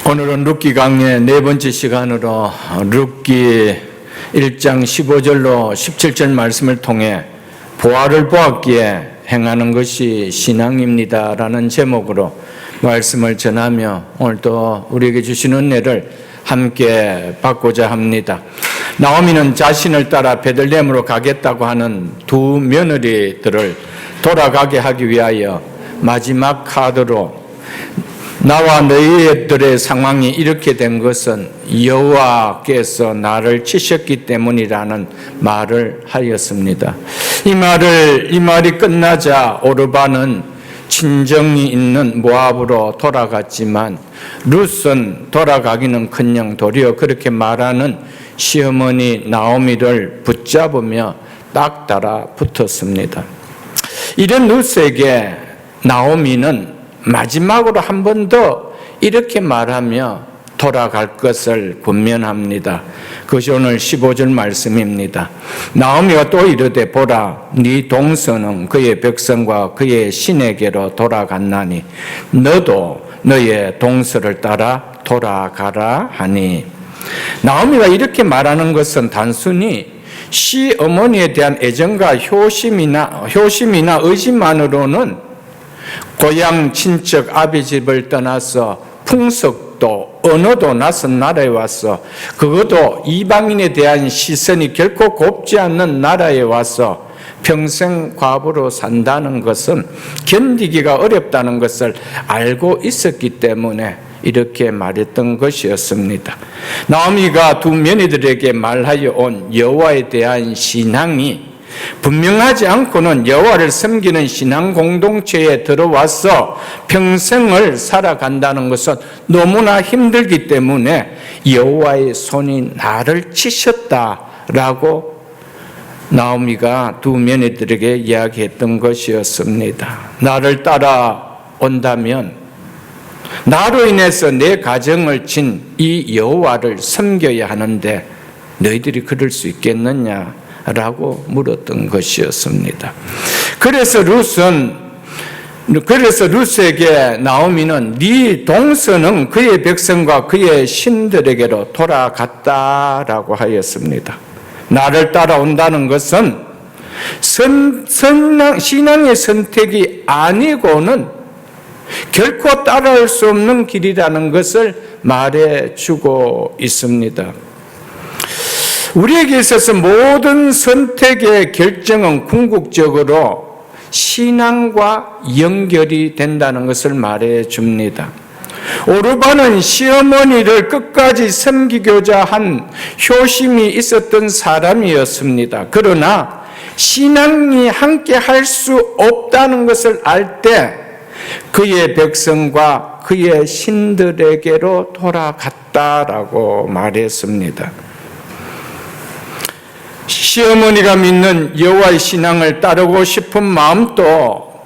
오늘은 룻기 강의 네 번째 시간으로 룻기 1장 15절로 17절 말씀을 통해 보화를 보았기에 행하는 것이 신앙입니다 라는 제목으로 말씀을 전하며 오늘도 우리에게 주신 은혜를 함께 받고자 합니다. 나오미는 자신을 따라 베들레헴으로 가겠다고 하는 두 며느리들을 돌아가게 하기 위하여 마지막 카드로 나와 너희들의 상황이 이렇게 된 것은 여호와께서 나를 치셨기 때문이라는 말을 하였습니다. 이 말이 끝나자 오르바는 친정이 있는 모압으로 돌아갔지만 룻은 돌아가기는커녕 도리어 그렇게 말하는 시어머니 나오미를 붙잡으며 딱 달아 붙었습니다. 이런 룻에게 나오미는 마지막으로 한 번 더 이렇게 말하며 돌아갈 것을 권면합니다. 그것이 오늘 15절 말씀입니다. 나오미가 또 이르되 보라 네 동서는 그의 백성과 그의 신에게로 돌아갔나니 너도 너의 동서를 따라 돌아가라 하니, 나오미가 이렇게 말하는 것은 단순히 시어머니에 대한 애정과 효심이나 의심만으로는 고향 친척 아비 집을 떠나서 풍속도 언어도 낯선 나라에 와서 그것도 이방인에 대한 시선이 결코 곱지 않는 나라에 와서 평생 과부로 산다는 것은 견디기가 어렵다는 것을 알고 있었기 때문에 이렇게 말했던 것이었습니다. 나오미가 두 며느리들에게 말하여 온 여호와에 대한 신앙이 분명하지 않고는 여호와를 섬기는 신앙 공동체에 들어와서 평생을 살아간다는 것은 너무나 힘들기 때문에 여호와의 손이 나를 치셨다라고 나오미가 두 며느리들에게 이야기했던 것이었습니다. 나를 따라온다면 나로 인해서 내 가정을 친 이 여호와를 섬겨야 하는데 너희들이 그럴 수 있겠느냐? 라고 물었던 것이었습니다. 그래서 룻에게 나오미는 네 동서는 그의 백성과 그의 신들에게로 돌아갔다라고 하였습니다. 나를 따라온다는 것은 신앙의 선택이 아니고는 결코 따라올 수 없는 길이라는 것을 말해주고 있습니다. 우리에게 있어서 모든 선택의 결정은 궁극적으로 신앙과 연결이 된다는 것을 말해줍니다. 오르바는 시어머니를 끝까지 섬기고자 한 효심이 있었던 사람이었습니다. 그러나 신앙이 함께 할 수 없다는 것을 알 때 그의 백성과 그의 신들에게로 돌아갔다라고 말했습니다. 시어머니가 믿는 여호와의 신앙을 따르고 싶은 마음도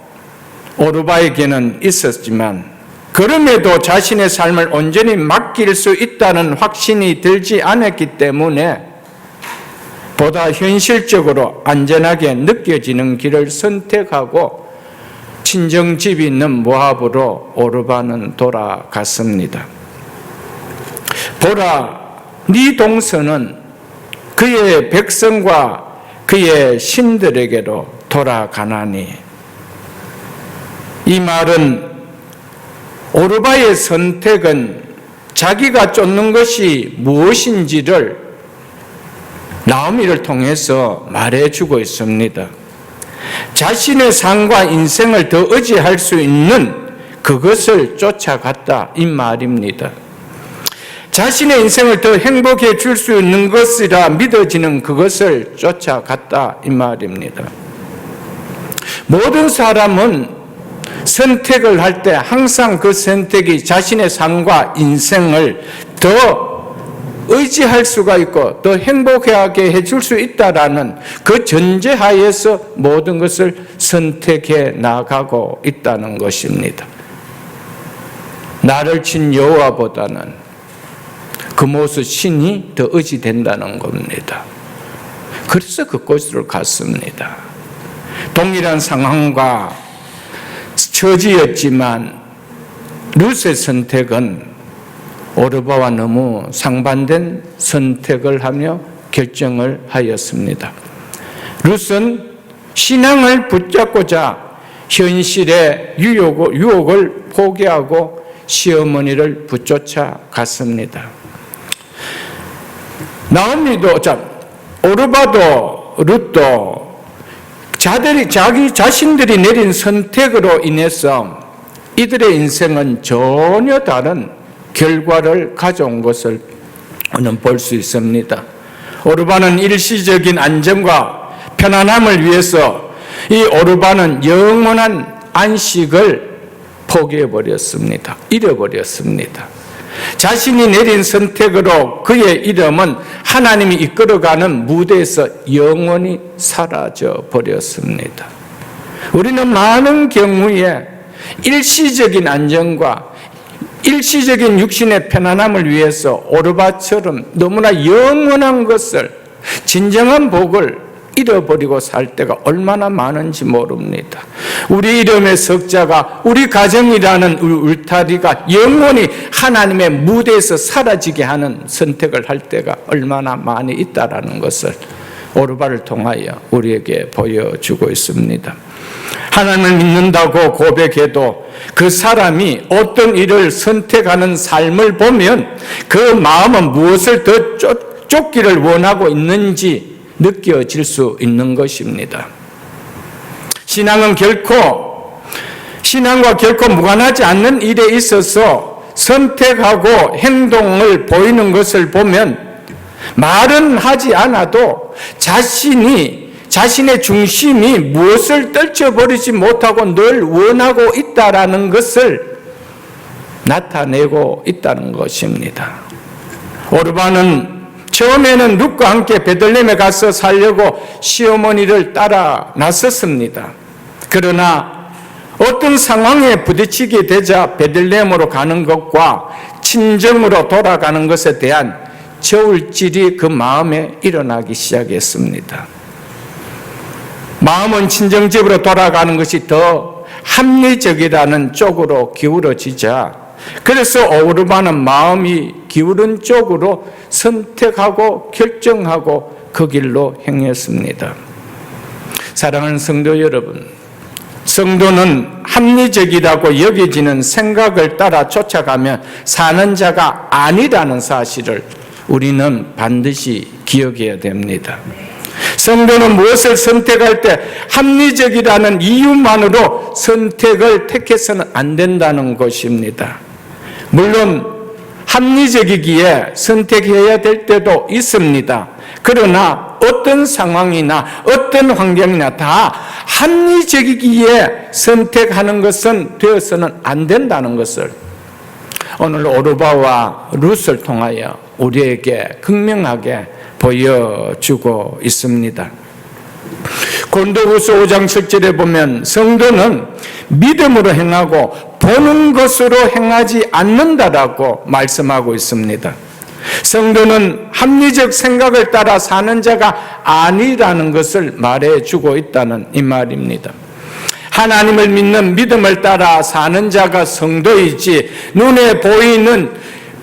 오르바에게는 있었지만 그럼에도 자신의 삶을 온전히 맡길 수 있다는 확신이 들지 않았기 때문에 보다 현실적으로 안전하게 느껴지는 길을 선택하고 친정집이 있는 모압으로 오르바는 돌아갔습니다. 보라, 네 동서는 그의 백성과 그의 신들에게로 돌아가나니, 이 말은 오르바의 선택은 자기가 쫓는 것이 무엇인지를 나오미를 통해서 말해주고 있습니다. 자신의 삶과 인생을 더 의지할 수 있는 그것을 쫓아갔다 이 말입니다. 자신의 인생을 더 행복해 줄 수 있는 것이라 믿어지는 그것을 쫓아갔다 이 말입니다. 모든 사람은 선택을 할 때 항상 그 선택이 자신의 삶과 인생을 더 의지할 수가 있고 더 행복하게 해줄 수 있다라는 그 전제하에서 모든 것을 선택해 나가고 있다는 것입니다. 나를 친 여호와보다는 그 모습 신이 더 의지된다는 겁니다. 그래서 그곳으로 갔습니다. 동일한 상황과 처지였지만 룻의 선택은 오르바와 너무 상반된 선택을 하며 결정을 하였습니다. 룻은 신앙을 붙잡고자 현실의 유혹을 포기하고 시어머니를 붙쫓아 갔습니다. 나오미도, 오르바도 룻도 자기 자신들이 내린 선택으로 인해서 이들의 인생은 전혀 다른 결과를 가져온 것을 우리는 볼 수 있습니다. 오르바는 일시적인 안정과 편안함을 위해서 이 오르바는 영원한 안식을 포기해버렸습니다. 잃어버렸습니다. 자신이 내린 선택으로 그의 이름은 하나님이 이끌어가는 무대에서 영원히 사라져 버렸습니다. 우리는 많은 경우에 일시적인 안정과 일시적인 육신의 편안함을 위해서 오르바처럼 너무나 영원한 것을, 진정한 복을 잃어버리고 살 때가 얼마나 많은지 모릅니다. 우리 이름의 석자가, 우리 가정이라는 울타리가 영원히 하나님의 무대에서 사라지게 하는 선택을 할 때가 얼마나 많이 있다라는 것을 오르바를 통하여 우리에게 보여주고 있습니다. 하나님을 믿는다고 고백해도 그 사람이 어떤 일을 선택하는 삶을 보면 그 마음은 무엇을 더 쫓기를 원하고 있는지 느껴질 수 있는 것입니다. 신앙과 결코 무관하지 않는 일에 있어서 선택하고 행동을 보이는 것을 보면 말은 하지 않아도 자신의 중심이 무엇을 떨쳐버리지 못하고 늘 원하고 있다라는 것을 나타내고 있다는 것입니다. 오르바는 처음에는 룻과 함께 베들레헴에 가서 살려고 시어머니를 따라 나섰습니다. 그러나 어떤 상황에 부딪히게 되자 베들레헴으로 가는 것과 친정으로 돌아가는 것에 대한 저울질이 그 마음에 일어나기 시작했습니다. 마음은 친정집으로 돌아가는 것이 더 합리적이라는 쪽으로 기울어지자, 그래서 오르바는 마음이 기울은 쪽으로 선택하고 결정하고 그 길로 행했습니다. 사랑하는 성도 여러분, 성도는 합리적이라고 여겨지는 생각을 따라 쫓아가면 사는 자가 아니라는 사실을 우리는 반드시 기억해야 됩니다. 성도는 무엇을 선택할 때 합리적이라는 이유만으로 선택을 택해서는 안 된다는 것입니다. 물론 합리적이기에 선택해야 될 때도 있습니다. 그러나 어떤 상황이나 어떤 환경이나 다 합리적이기에 선택하는 것은 되어서는 안 된다는 것을 오늘 오르바와 룻을 통하여 우리에게 극명하게 보여주고 있습니다. 고린도후서 5장 7절에 보면 성도는 믿음으로 행하고 보는 것으로 행하지 않는다라고 말씀하고 있습니다. 성도는 합리적 생각을 따라 사는 자가 아니라는 것을 말해주고 있다는 이 말입니다. 하나님을 믿는 믿음을 따라 사는 자가 성도이지, 눈에 보이는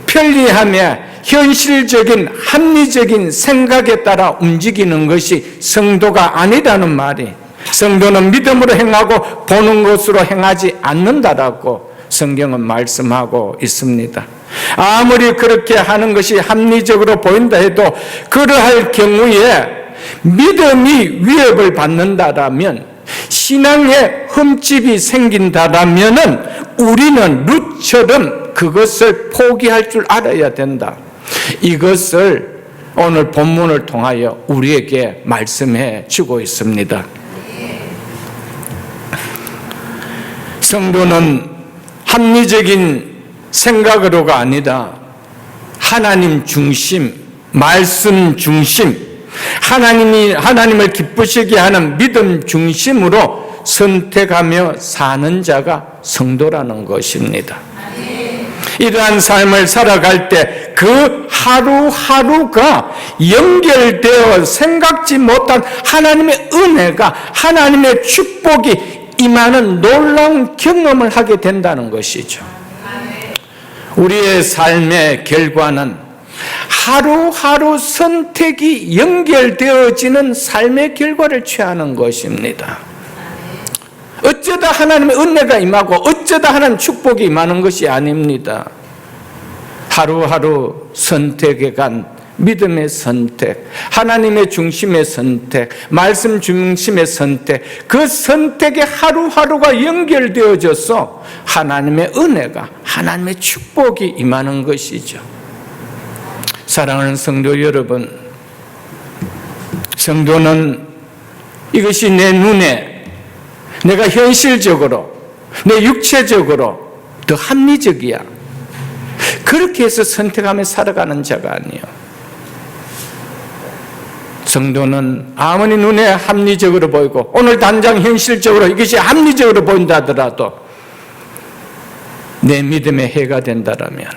편리함에 현실적인 합리적인 생각에 따라 움직이는 것이 성도가 아니라는 말이, 성도는 믿음으로 행하고 보는 것으로 행하지 않는다라고 성경은 말씀하고 있습니다. 아무리 그렇게 하는 것이 합리적으로 보인다 해도 그러할 경우에 믿음이 위협을 받는다라면, 신앙에 흠집이 생긴다라면은 우리는 룻처럼 그것을 포기할 줄 알아야 된다. 이것을 오늘 본문을 통하여 우리에게 말씀해 주고 있습니다. 성도는 합리적인 생각으로가 아니라 하나님 중심, 말씀 중심, 하나님을 기쁘시게 하는 믿음 중심으로 선택하며 사는 자가 성도라는 것입니다. 이러한 삶을 살아갈 때 그 하루하루가 연결되어 생각지 못한 하나님의 은혜가, 하나님의 축복이 임하는 놀라운 경험을 하게 된다는 것이죠. 우리의 삶의 결과는 하루하루 선택이 연결되어지는 삶의 결과를 취하는 것입니다. 어쩌다 하나님의 은혜가 임하고 어쩌다 하나님 축복이 임하는 것이 아닙니다. 하루하루 선택에 간 믿음의 선택, 하나님의 중심의 선택, 말씀 중심의 선택, 그 선택에 하루하루가 연결되어져서 하나님의 은혜가, 하나님의 축복이 임하는 것이죠. 사랑하는 성도 여러분, 성도는 이것이 내 눈에, 내가 현실적으로, 내 육체적으로 더 합리적이야, 그렇게 해서 선택하며 살아가는 자가 아니에요. 성도는 아무리 눈에 합리적으로 보이고 오늘 당장 현실적으로 이것이 합리적으로 보인다 하더라도 내 믿음에 해가 된다라면,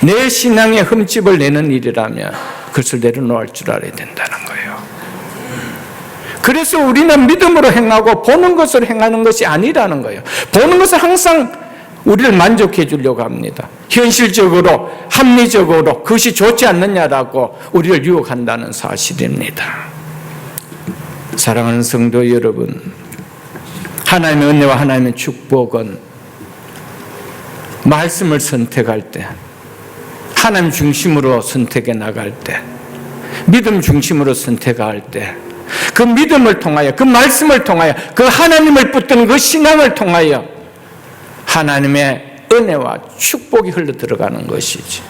내 신앙에 흠집을 내는 일이라면 그것을 내려놓을 줄 알아야 된다는 거예요. 그래서 우리는 믿음으로 행하고 보는 것으로 행하는 것이 아니라는 거예요. 보는 것을 항상 우리를 만족해 주려고 합니다. 현실적으로, 합리적으로 그것이 좋지 않느냐라고 우리를 유혹한다는 사실입니다. 사랑하는 성도 여러분, 하나님의 은혜와 하나님의 축복은 말씀을 선택할 때, 하나님 중심으로 선택해 나갈 때, 믿음 중심으로 선택할 때, 그 믿음을 통하여, 그 말씀을 통하여, 그 하나님을 붙드는 그 신앙을 통하여 하나님의 은혜와 축복이 흘러 들어가는 것이지.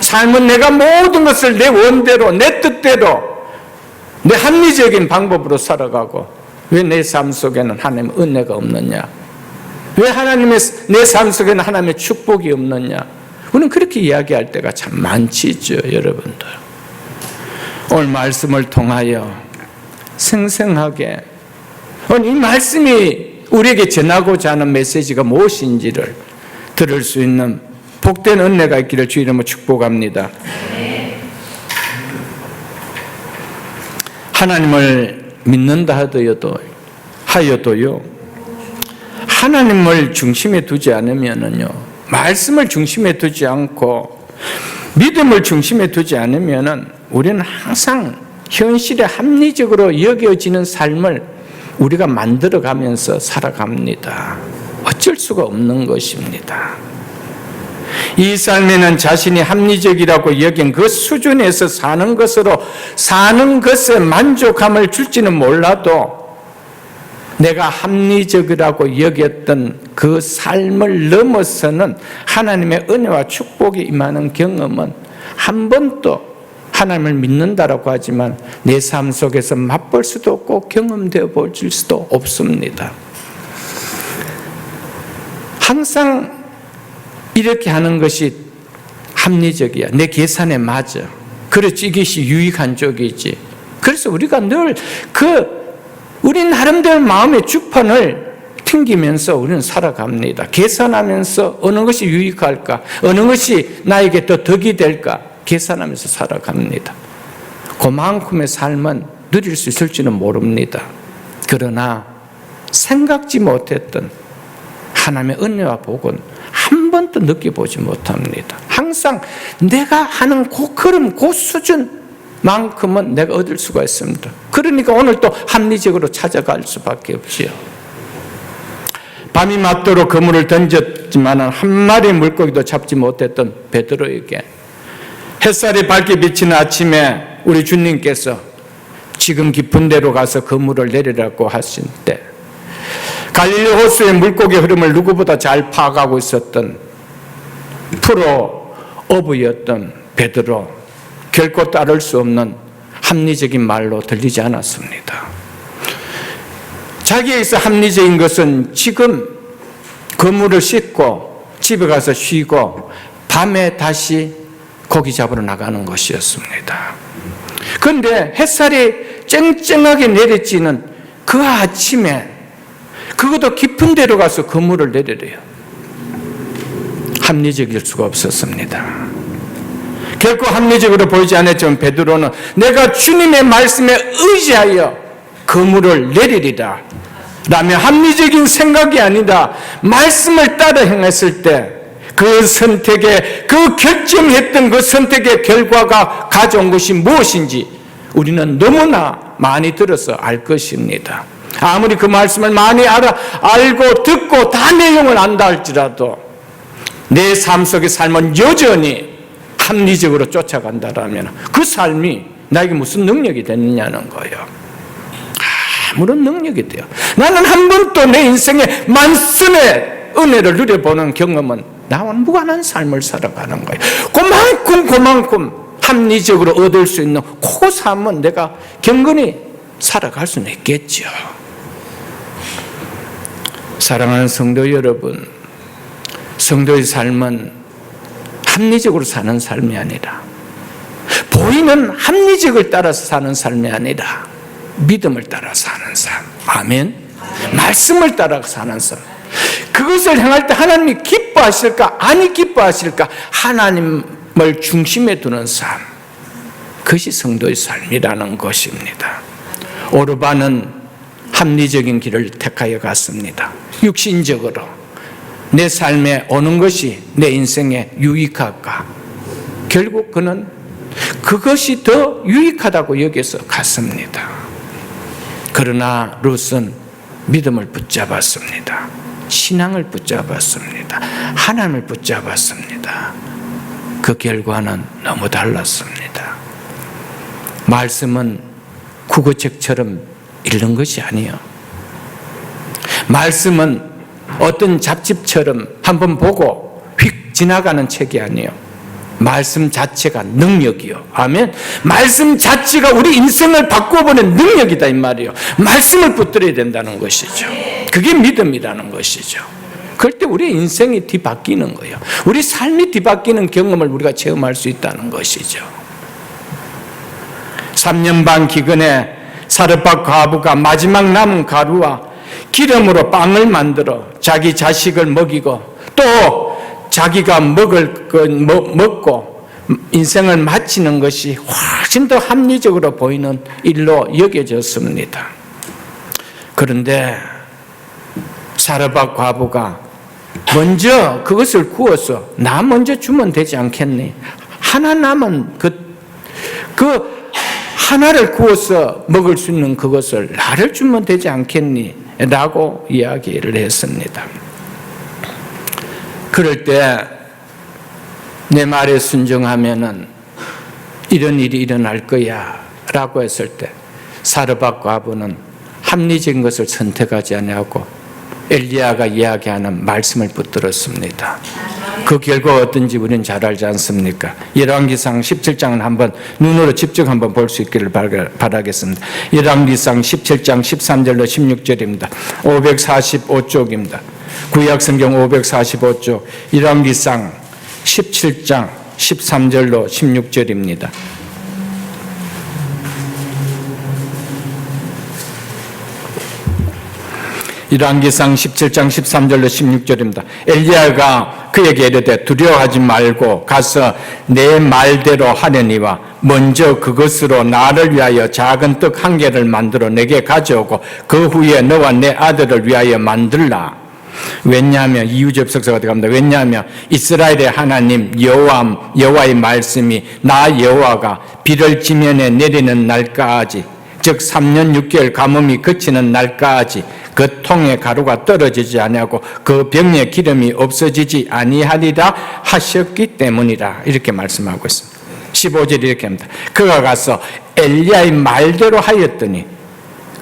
삶은 내가 모든 것을 내 원대로, 내 뜻대로, 내 합리적인 방법으로 살아가고, 왜 내 삶 속에는 하나님의 은혜가 없느냐? 왜 내 삶 속에는 하나님의 축복이 없느냐? 우리는 그렇게 이야기할 때가 참 많지죠, 여러분들. 오늘 말씀을 통하여 생생하게 이 말씀이 우리에게 전하고자 하는 메시지가 무엇인지를 들을 수 있는 복된 은혜가 있기를 주 이름으로 축복합니다. 하나님을 믿는다 하여도요, 하나님을 중심에 두지 않으면요, 말씀을 중심에 두지 않고 믿음을 중심에 두지 않으면은 우리는 항상 현실에 합리적으로 여겨지는 삶을 우리가 만들어가면서 살아갑니다. 어쩔 수가 없는 것입니다. 이 삶에는 자신이 합리적이라고 여긴 그 수준에서 사는 것에 만족함을 줄지는 몰라도 내가 합리적이라고 여겼던 그 삶을 넘어서는 하나님의 은혜와 축복이 임하는 경험은 한 번도, 하나님을 믿는다라고 하지만 내 삶 속에서 맛볼 수도 없고 경험되어 볼 수도 없습니다. 항상 이렇게 하는 것이 합리적이야, 내 계산에 맞아, 그렇지, 이것이 유익한 쪽이지. 그래서 우리가 늘 우리 나름대로 마음의 주판을 튕기면서 우리는 살아갑니다. 계산하면서 어느 것이 유익할까, 어느 것이 나에게 더 덕이 될까 계산하면서 살아갑니다. 그만큼의 삶은 누릴 수 있을지는 모릅니다. 그러나 생각지 못했던 하나님의 은혜와 복은 한 번도 느껴보지 못합니다. 항상 내가 하는 그 걸음, 그 수준만큼은 내가 얻을 수가 있습니다. 그러니까 오늘 또 합리적으로 찾아갈 수밖에 없지요. 밤이 맞도록 그물을 던졌지만 한 마리의 물고기도 잡지 못했던 베드로에게 햇살이 밝게 비치는 아침에 우리 주님께서 지금 깊은 데로 가서 그물을 내리라고 하신 때 갈릴리 호수의 물고기 흐름을 누구보다 잘 파악하고 있었던 프로 어부였던 베드로, 결코 따를 수 없는 합리적인 말로 들리지 않았습니다. 자기에게서 합리적인 것은 지금 그물을 씻고 집에 가서 쉬고 밤에 다시 고기 잡으러 나가는 것이었습니다. 그런데 햇살이 쨍쨍하게 내리쬐는 그 아침에 그것도 깊은 데로 가서 그물을 내리래요. 합리적일 수가 없었습니다. 결코 합리적으로 보이지 않았지만 베드로는 내가 주님의 말씀에 의지하여 그물을 내리리라 라며 합리적인 생각이 아니라 말씀을 따라 행했을 때 그 선택에, 그 결정했던 그 선택의 결과가 가져온 것이 무엇인지 우리는 너무나 많이 들어서 알 것입니다. 아무리 그 말씀을 많이 알고 듣고 다 내용을 안다 할지라도 내 삶 속의 삶은 여전히 합리적으로 쫓아간다라면 그 삶이 나에게 무슨 능력이 되느냐는 거예요. 아무런 능력이 돼요. 나는 한 번도 내 인생에 만선의 은혜를 누려보는 경험은 나와는 무관한 삶을 살아가는 거예요. 그만큼 합리적으로 얻을 수 있는 그 삶은 내가 경건히 살아갈 수는 있겠죠. 사랑하는 성도 여러분, 성도의 삶은 합리적으로 사는 삶이 아니라, 보이는 합리적을 따라서 사는 삶이 아니라 믿음을 따라 사는 삶. 아멘. 말씀을 따라 사는 삶. 그것을 행할 때 하나님이 기뻐하실까 아니 기뻐하실까, 하나님을 중심에 두는 삶, 그것이 성도의 삶이라는 것입니다. 오르반은 합리적인 길을 택하여 갔습니다. 육신적으로 내 삶에 오는 것이 내 인생에 유익할까? 결국 그는 그것이 더 유익하다고 여겨서 갔습니다. 그러나 룻은 믿음을 붙잡았습니다. 신앙을 붙잡았습니다. 하나님을 붙잡았습니다. 그 결과는 너무 달랐습니다. 말씀은 국어책처럼 읽는 것이 아니에요. 말씀은 어떤 잡집처럼 한번 보고 휙 지나가는 책이 아니에요. 말씀 자체가 능력이요. 아멘. 말씀 자체가 우리 인생을 바꿔보는 능력이다 이 말이에요. 말씀을 붙들어야 된다는 것이죠. 그게 믿음이라는 것이죠. 그럴 때 우리 인생이 뒤바뀌는 거예요. 우리 삶이 뒤바뀌는 경험을 우리가 체험할 수 있다는 것이죠. 3년 반 기근에 사르밧 과부가 마지막 남은 가루와 기름으로 빵을 만들어 자기 자식을 먹이고 또 자기가 먹을 것 먹고 인생을 마치는 것이 훨씬 더 합리적으로 보이는 일로 여겨졌습니다. 그런데 사르밧 과부가 먼저 그것을 구워서 나 먼저 주면 되지 않겠니? 하나 남은 그 하나를 구워서 먹을 수 있는 그것을 나를 주면 되지 않겠니? 라고 이야기를 했습니다. 그럴 때 내 말에 순종하면은 이런 일이 일어날 거야 라고 했을 때 사르밧 과부는 합리적인 것을 선택하지 아니하고 엘리야가 이야기하는 말씀을 붙들었습니다. 그 결과가 어떤지 우리는 잘 알지 않습니까? 열왕기상 17장은 한번 눈으로 직접 한번 볼 수 있기를 바라겠습니다. 열왕기상 17장 13절로 16절입니다. 545쪽입니다. 구약성경 545쪽 열왕기상 17장 13절로 16절입니다. 열왕기상 17장 13절로 16절입니다. 엘리야가 그에게 이르되 두려워하지 말고 가서 내 말대로 하려니와 먼저 그것으로 나를 위하여 작은 떡 한 개를 만들어 내게 가져오고 그 후에 너와 내 아들을 위하여 만들라. 왜냐하면 이유접속사가 들어갑니다. 왜냐하면 이스라엘의 하나님 여호와의 말씀이 나 여호와가 비를 지면에 내리는 날까지 즉 3년 6개월 가뭄이 그치는 날까지 그 통에 가루가 떨어지지 아니하고 그 병에 기름이 없어지지 아니하리라 하셨기 때문이라 이렇게 말씀하고 있습니다. 15절 이렇게 합니다. 그가 가서 엘리야의 말대로 하였더니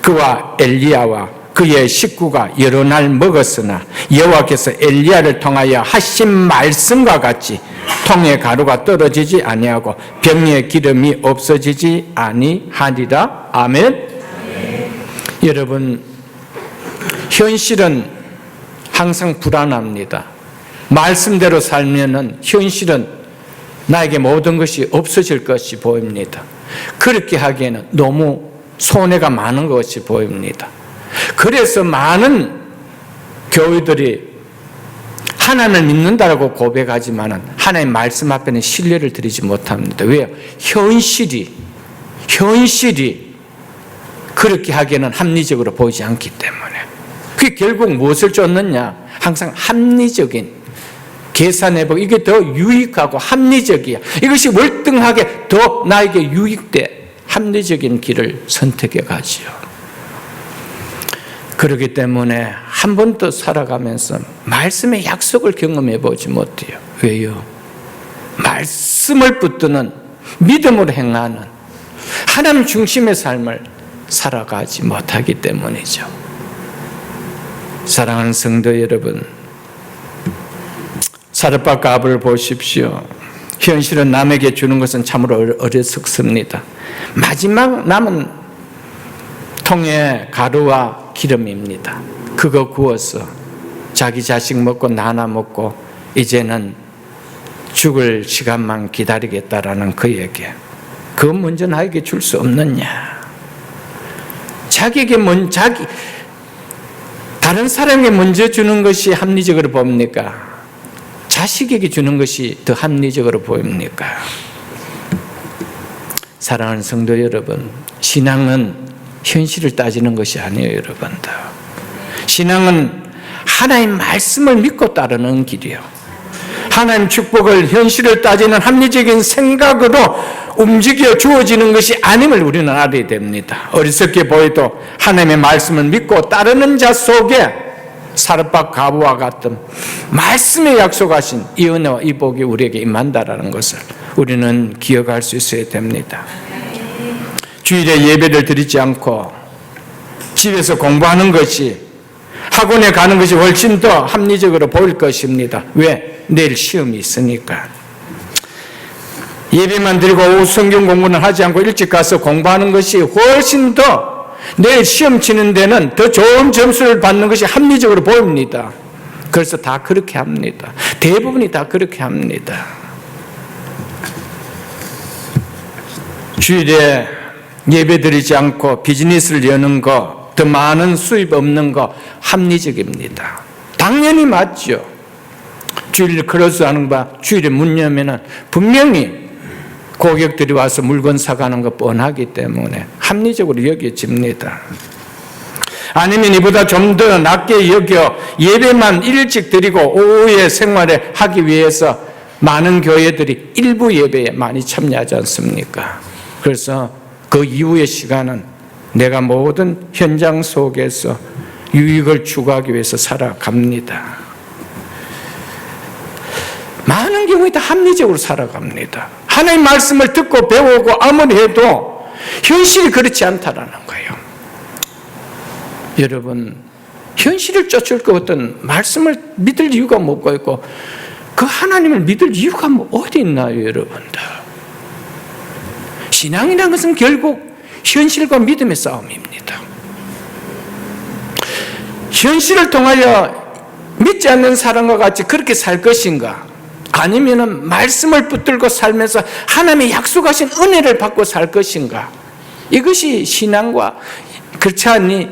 그와 엘리야와 그의 식구가 여러 날 먹었으나 여호와께서 엘리야를 통하여 하신 말씀과 같이 통에 가루가 떨어지지 아니하고 병에 기름이 없어지지 아니하리라. 아멘. 여러분, 현실은 항상 불안합니다. 말씀대로 살면은 현실은 나에게 모든 것이 없어질 것이 보입니다. 그렇게 하기에는 너무 손해가 많은 것이 보입니다. 그래서 많은 교회들이 하나님을 믿는다고 고백하지만 하나님의 말씀 앞에는 신뢰를 드리지 못합니다. 왜요? 현실이 그렇게 하기에는 합리적으로 보이지 않기 때문에. 그게 결국 무엇을 쫓느냐? 항상 합리적인 계산해보고 이게 더 유익하고 합리적이야. 이것이 월등하게 더 나에게 유익돼 합리적인 길을 선택해 가지요. 그렇기 때문에 한 번 더 살아가면서 말씀의 약속을 경험해 보지 못해요. 왜요? 말씀을 붙드는 믿음으로 행하는 하나님 중심의 삶을 살아가지 못하기 때문이죠. 사랑하는 성도 여러분, 사르밧 갑을 보십시오. 현실은 남에게 주는 것은 참으로 어리석습니다. 마지막 남은 통에 가루와 기름입니다. 그거 구워서 자기 자식 먹고 나나 먹고 이제는 죽을 시간만 기다리겠다라는 그 얘기. 그거 먼저 나에게 줄 수 없느냐? 자기에게 다른 사람에게 먼저 주는 것이 합리적으로 봅니까? 자식에게 주는 것이 더 합리적으로 보입니까? 사랑하는 성도 여러분, 신앙은 현실을 따지는 것이 아니에요, 여러분들. 신앙은 하나님 말씀을 믿고 따르는 길이요. 하나님 축복을 현실을 따지는 합리적인 생각으로 움직여 주어지는 것이 아님을 우리는 알아야 됩니다. 어리석게 보여도 하나님의 말씀을 믿고 따르는 자 속에 사르밧 가부와 같은 말씀에 약속하신 이 은혜와 이 복이 우리에게 임한다라는 것을 우리는 기억할 수 있어야 됩니다. 주일에 예배를 드리지 않고 집에서 공부하는 것이, 학원에 가는 것이 훨씬 더 합리적으로 보일 것입니다. 왜? 내일 시험이 있으니까. 예배만 드리고 오후 성경 공부는 하지 않고 일찍 가서 공부하는 것이 훨씬 더 내일 시험 치는 데는 더 좋은 점수를 받는 것이 합리적으로 보입니다. 그래서 다 그렇게 합니다. 대부분이 다 그렇게 합니다. 주일에 예배 드리지 않고 비즈니스를 여는 거, 더 많은 수입 없는 거 합리적입니다. 당연히 맞죠. 주일에 크로스 하는 거, 주일에 문 열면은 분명히 고객들이 와서 물건 사가는 거 뻔하기 때문에 합리적으로 여겨집니다. 아니면 이보다 좀 더 낮게 여겨 예배만 일찍 드리고 오후에 생활을 하기 위해서 많은 교회들이 일부 예배에 많이 참여하지 않습니까? 그래서 그 이후의 시간은 내가 모든 현장 속에서 유익을 추구하기 위해서 살아갑니다. 많은 경우에 다 합리적으로 살아갑니다. 하나님 말씀을 듣고 배우고 아무리 해도 현실이 그렇지 않다라는 거예요. 여러분, 현실을 쫓을 것 같은 말씀을 믿을 이유가 뭐가 있고 그 하나님을 믿을 이유가 뭐 어디 있나요, 여러분들? 신앙이라는 것은 결국 현실과 믿음의 싸움입니다. 현실을 통하여 믿지 않는 사람과 같이 그렇게 살 것인가? 아니면은 말씀을 붙들고 살면서 하나님의 약속하신 은혜를 받고 살 것인가? 이것이 신앙과 그렇지 않니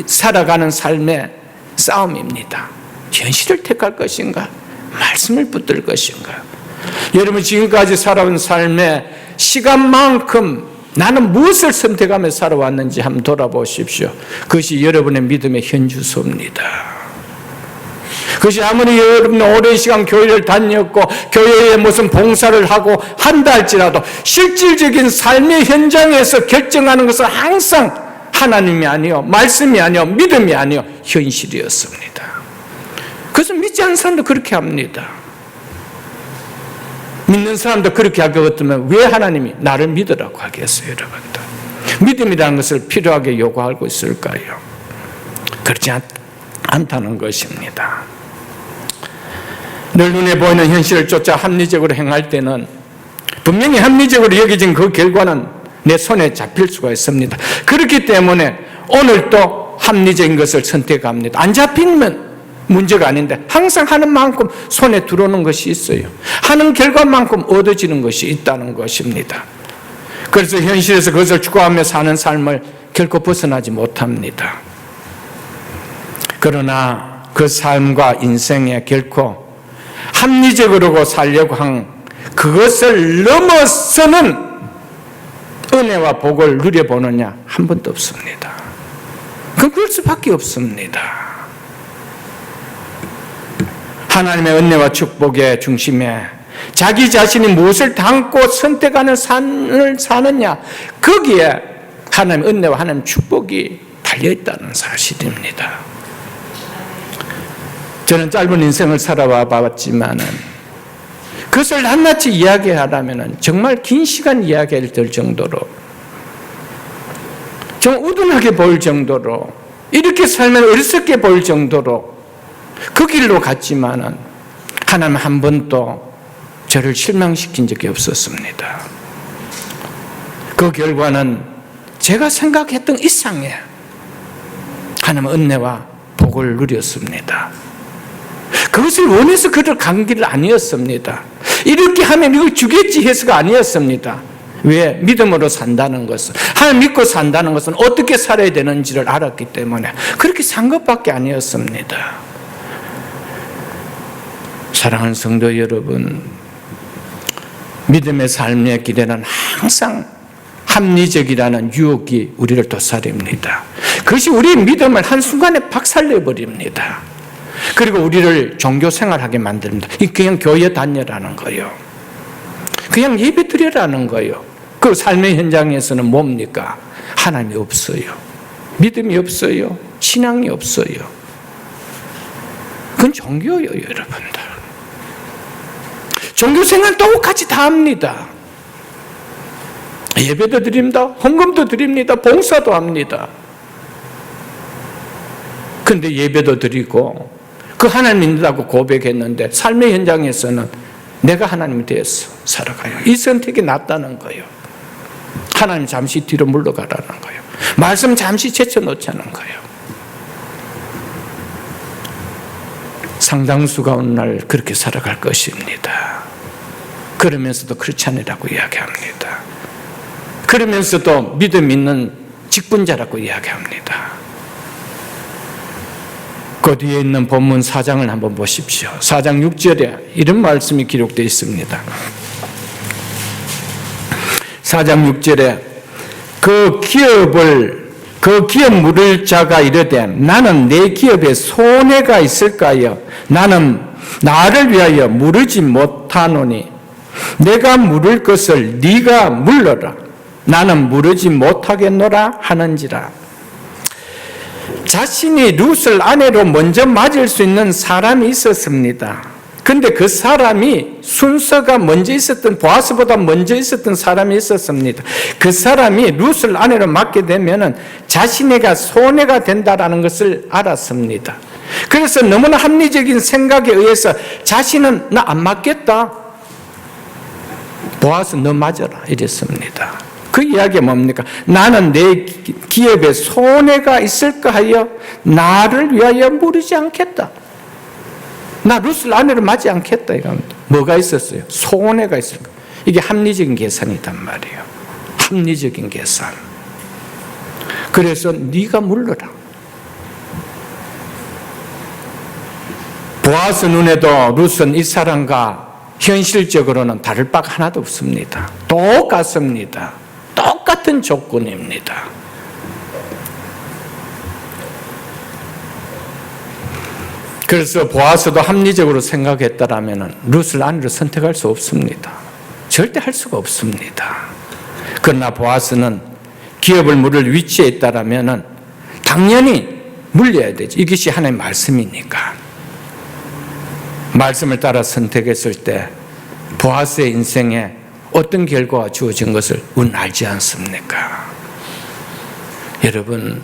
살아가는 삶의 싸움입니다. 현실을 택할 것인가? 말씀을 붙들 것인가? 여러분 지금까지 살아온 삶의 시간만큼 나는 무엇을 선택하며 살아왔는지 한번 돌아보십시오. 그것이 여러분의 믿음의 현주소입니다. 그것이 아무리 여러분이 오랜 시간 교회를 다녔고 교회에 무슨 봉사를 하고 한다 할지라도 실질적인 삶의 현장에서 결정하는 것은 항상 하나님이 아니요 말씀이 아니요 믿음이 아니요 현실이었습니다. 그래서 믿지 않는 사람도 그렇게 합니다. 믿는 사람도 그렇게 할 것 같으면 왜 하나님이 나를 믿으라고 하겠어요, 여러분들? 믿음이라는 것을 필요하게 요구하고 있을까요? 그렇지 않다는 것입니다. 늘 눈에 보이는 현실을 쫓아 합리적으로 행할 때는 분명히 합리적으로 여겨진 그 결과는 내 손에 잡힐 수가 있습니다. 그렇기 때문에 오늘도 합리적인 것을 선택합니다. 안 잡히면 문제가 아닌데 항상 하는 만큼 손에 들어오는 것이 있어요. 하는 결과만큼 얻어지는 것이 있다는 것입니다. 그래서 현실에서 그것을 추구하며 사는 삶을 결코 벗어나지 못합니다. 그러나 그 삶과 인생에 결코 합리적으로 살려고 한 그것을 넘어서는 은혜와 복을 누려보느냐? 한 번도 없습니다. 그럴 수밖에 없습니다. 하나님의 은혜와 축복의 중심에 자기 자신이 무엇을 담고 선택하는 삶을 사느냐, 거기에 하나님의 은혜와 하나님의 축복이 달려있다는 사실입니다. 저는 짧은 인생을 살아와 봤지만은 그것을 낱낱이 이야기하려면 정말 긴 시간 이야기를 들 정도로, 좀 우둔하게 보일 정도로, 이렇게 살면 어리석게 보일 정도로 그 길로 갔지만은 하나님 한 번도 저를 실망시킨 적이 없었습니다. 그 결과는 제가 생각했던 이상의 하나님의 은혜와 복을 누렸습니다. 그것을 원해서 그를 간 길 아니었습니다. 이렇게 하면 이거 주겠지 해서가 아니었습니다. 왜? 믿음으로 산다는 것은, 하나님 믿고 산다는 것은 어떻게 살아야 되는지를 알았기 때문에 그렇게 산 것밖에 아니었습니다. 사랑하는 성도 여러분, 믿음의 삶의 길에는 항상 합리적이라는 유혹이 우리를 도사립니다. 그것이 우리의 믿음을 한순간에 박살내버립니다. 그리고 우리를 종교 생활하게 만듭니다. 그냥 교회 다녀라는 거예요. 그냥 예배 드리라는 거예요. 그 삶의 현장에서는 뭡니까? 하나님이 없어요. 믿음이 없어요. 신앙이 없어요. 그건 종교예요, 여러분들. 종교 생활 똑같이 다 합니다. 예배도 드립니다. 헌금도 드립니다. 봉사도 합니다. 그런데 예배도 드리고 그 하나님 믿는다고 고백했는데 삶의 현장에서는 내가 하나님이 되어서 살아가요. 이 선택이 낫다는 거예요. 하나님 잠시 뒤로 물러가라는 거예요. 말씀 잠시 제쳐놓자는 거예요. 상당수가 오늘날 그렇게 살아갈 것입니다. 그러면서도 크리스찬이라고 이야기합니다. 그러면서도 믿음 있는 직분자라고 이야기합니다. 그 뒤에 있는 본문 4장을 한번 보십시오. 4장 6절에 이런 말씀이 기록되어 있습니다. 4장 6절에 그 기업 물을 자가 이르되 나는 내 기업에 손해가 있을까요? 나는 나를 위하여 물으지 못하노니 내가 물을 것을 네가 물러라. 나는 물으지 못하겠노라 하는지라. 자신이 룻을 아내로 먼저 맞을 수 있는 사람이 있었습니다. 그런데 그 사람이 순서가 먼저 있었던, 보아스보다 먼저 있었던 사람이 있었습니다. 그 사람이 룻을 아내로 맞게 되면은 자신에게 손해가 된다라는 것을 알았습니다. 그래서 너무나 합리적인 생각에 의해서 자신은 나 안 맞겠다. 보아스 너 맞아라 이랬습니다. 그 이야기가 뭡니까? 나는 내 기업에 손해가 있을까 하여 나를 위하여 물으지 않겠다. 나 룻을 아내로 맞지 않겠다. 이겁니다. 뭐가 있었어요? 손해가 있을까? 이게 합리적인 계산이단 말이에요. 합리적인 계산. 그래서 네가 물러라. 보아스 눈에도 룻은 이 사람과 현실적으로는 다를 바가 하나도 없습니다. 똑같습니다. 똑같은 조건입니다. 그래서 보아스도 합리적으로 생각했다라면 룻을 아내로 선택할 수 없습니다. 절대 할 수가 없습니다. 그러나 보아스는 기업을 물을 위치에 있다라면 당연히 물려야 되죠. 이것이 하나님의 말씀이니까. 말씀을 따라 선택했을 때 보아스의 인생에 어떤 결과가 주어진 것을 우리는 알지 않습니까? 여러분,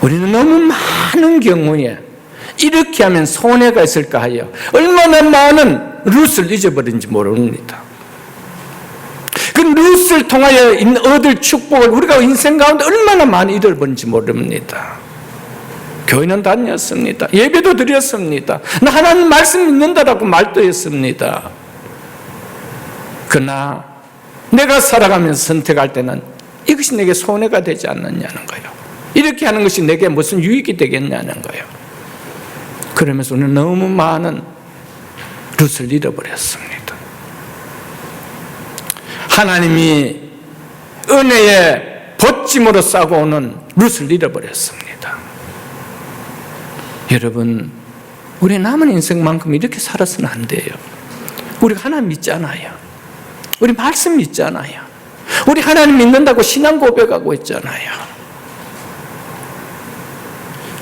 우리는 너무 많은 경우에 이렇게 하면 손해가 있을까 하여 얼마나 많은 룻을 잊어버린지 모릅니다. 그 룻을 통하여 얻을 축복을 우리가 인생 가운데 얼마나 많이 잃어버린지 모릅니다. 교회는 다녔습니다. 예배도 드렸습니다. 나 하나님 말씀 믿는다라고 말도 했습니다. 그러나 내가 살아가면서 선택할 때는 이것이 내게 손해가 되지 않느냐는 거예요. 이렇게 하는 것이 내게 무슨 유익이 되겠냐는 거예요. 그러면서 우리는 너무 많은 룻을 잃어버렸습니다. 하나님이 은혜의 벗짐으로 싸고 오는 룻을 잃어버렸습니다. 여러분, 우리 남은 인생만큼 이렇게 살아서는 안 돼요. 우리가 하나님 믿잖아요. 우리 말씀 믿잖아요. 우리 하나님 믿는다고 신앙 고백하고 있잖아요.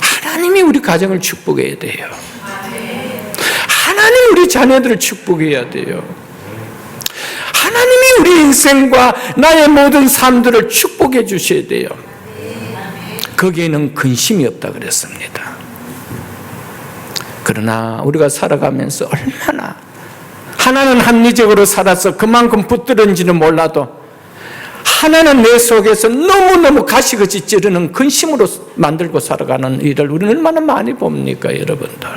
하나님이 우리 가정을 축복해야 돼요. 하나님이 우리 자녀들을 축복해야 돼요. 하나님이 우리 인생과 나의 모든 삶들을 축복해 주셔야 돼요. 거기에는 근심이 없다 그랬습니다. 그러나 우리가 살아가면서 얼마나 하나는 합리적으로 살아서 그만큼 붙들은지는 몰라도 하나는 내 속에서 너무너무 가시같이 찌르는 근심으로 만들고 살아가는 일을 우리는 얼마나 많이 봅니까, 여러분들?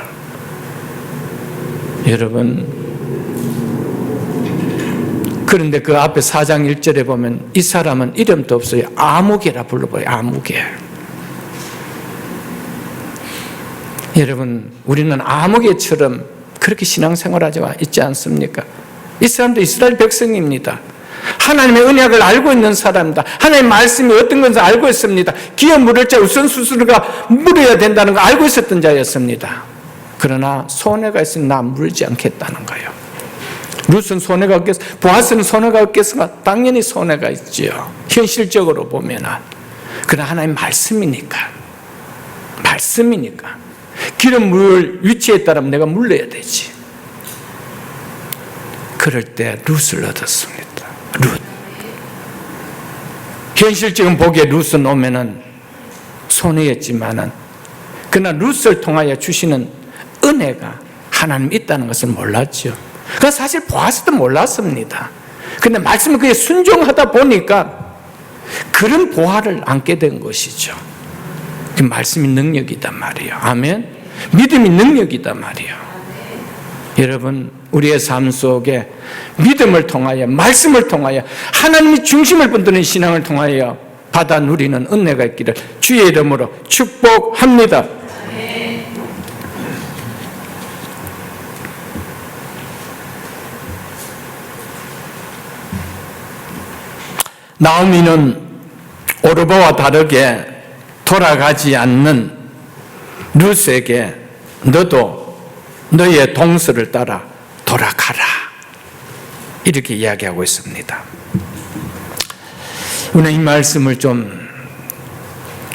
여러분, 그런데 그 앞에 4장 1절에 보면 이 사람은 이름도 없어요. 아무개라 불러봐요. 아무개. 여러분, 우리는 아무개처럼 그렇게 신앙생활하지 있지 않습니까? 이 사람도 이스라엘 백성입니다. 하나님의 언약을 알고 있는 사람이다. 하나님의 말씀이 어떤 건지 알고 있습니다. 기어 물을 자 우선수수가 물어야 된다는 거 알고 있었던 자였습니다. 그러나 손해가 있으면 나 물지 않겠다는 거예요. 룻은 손해가 없겠어? 보아스는 손해가 없겠어? 당연히 손해가 있지요. 현실적으로 보면은. 그러나 하나님 말씀이니까. 기름 물 위치에 따라 내가 물려야 되지. 그럴 때 룻을 얻었습니다. 룻. 현실적인 보기에 룻은 오면은 손해였지만은, 그러나 룻을 통하여 주시는 은혜가 하나님 있다는 것을 몰랐죠. 그러니까 사실 보아스도 몰랐습니다. 그런데 말씀을 그게 순종하다 보니까 그런 보화를 안게 된 것이죠. 그 말씀이 능력이단 말이에요. 아멘. 믿음이 능력이단 말이에요. 여러분, 우리의 삶 속에 믿음을 통하여, 말씀을 통하여, 하나님이 중심을 붙드는 신앙을 통하여 받아 누리는 은혜가 있기를 주의 이름으로 축복합니다. 나오미는 오르바와 다르게 돌아가지 않는 룻에게 너도 너의 동서를 따라 돌아가라, 이렇게 이야기하고 있습니다. 우리는 이 말씀을 좀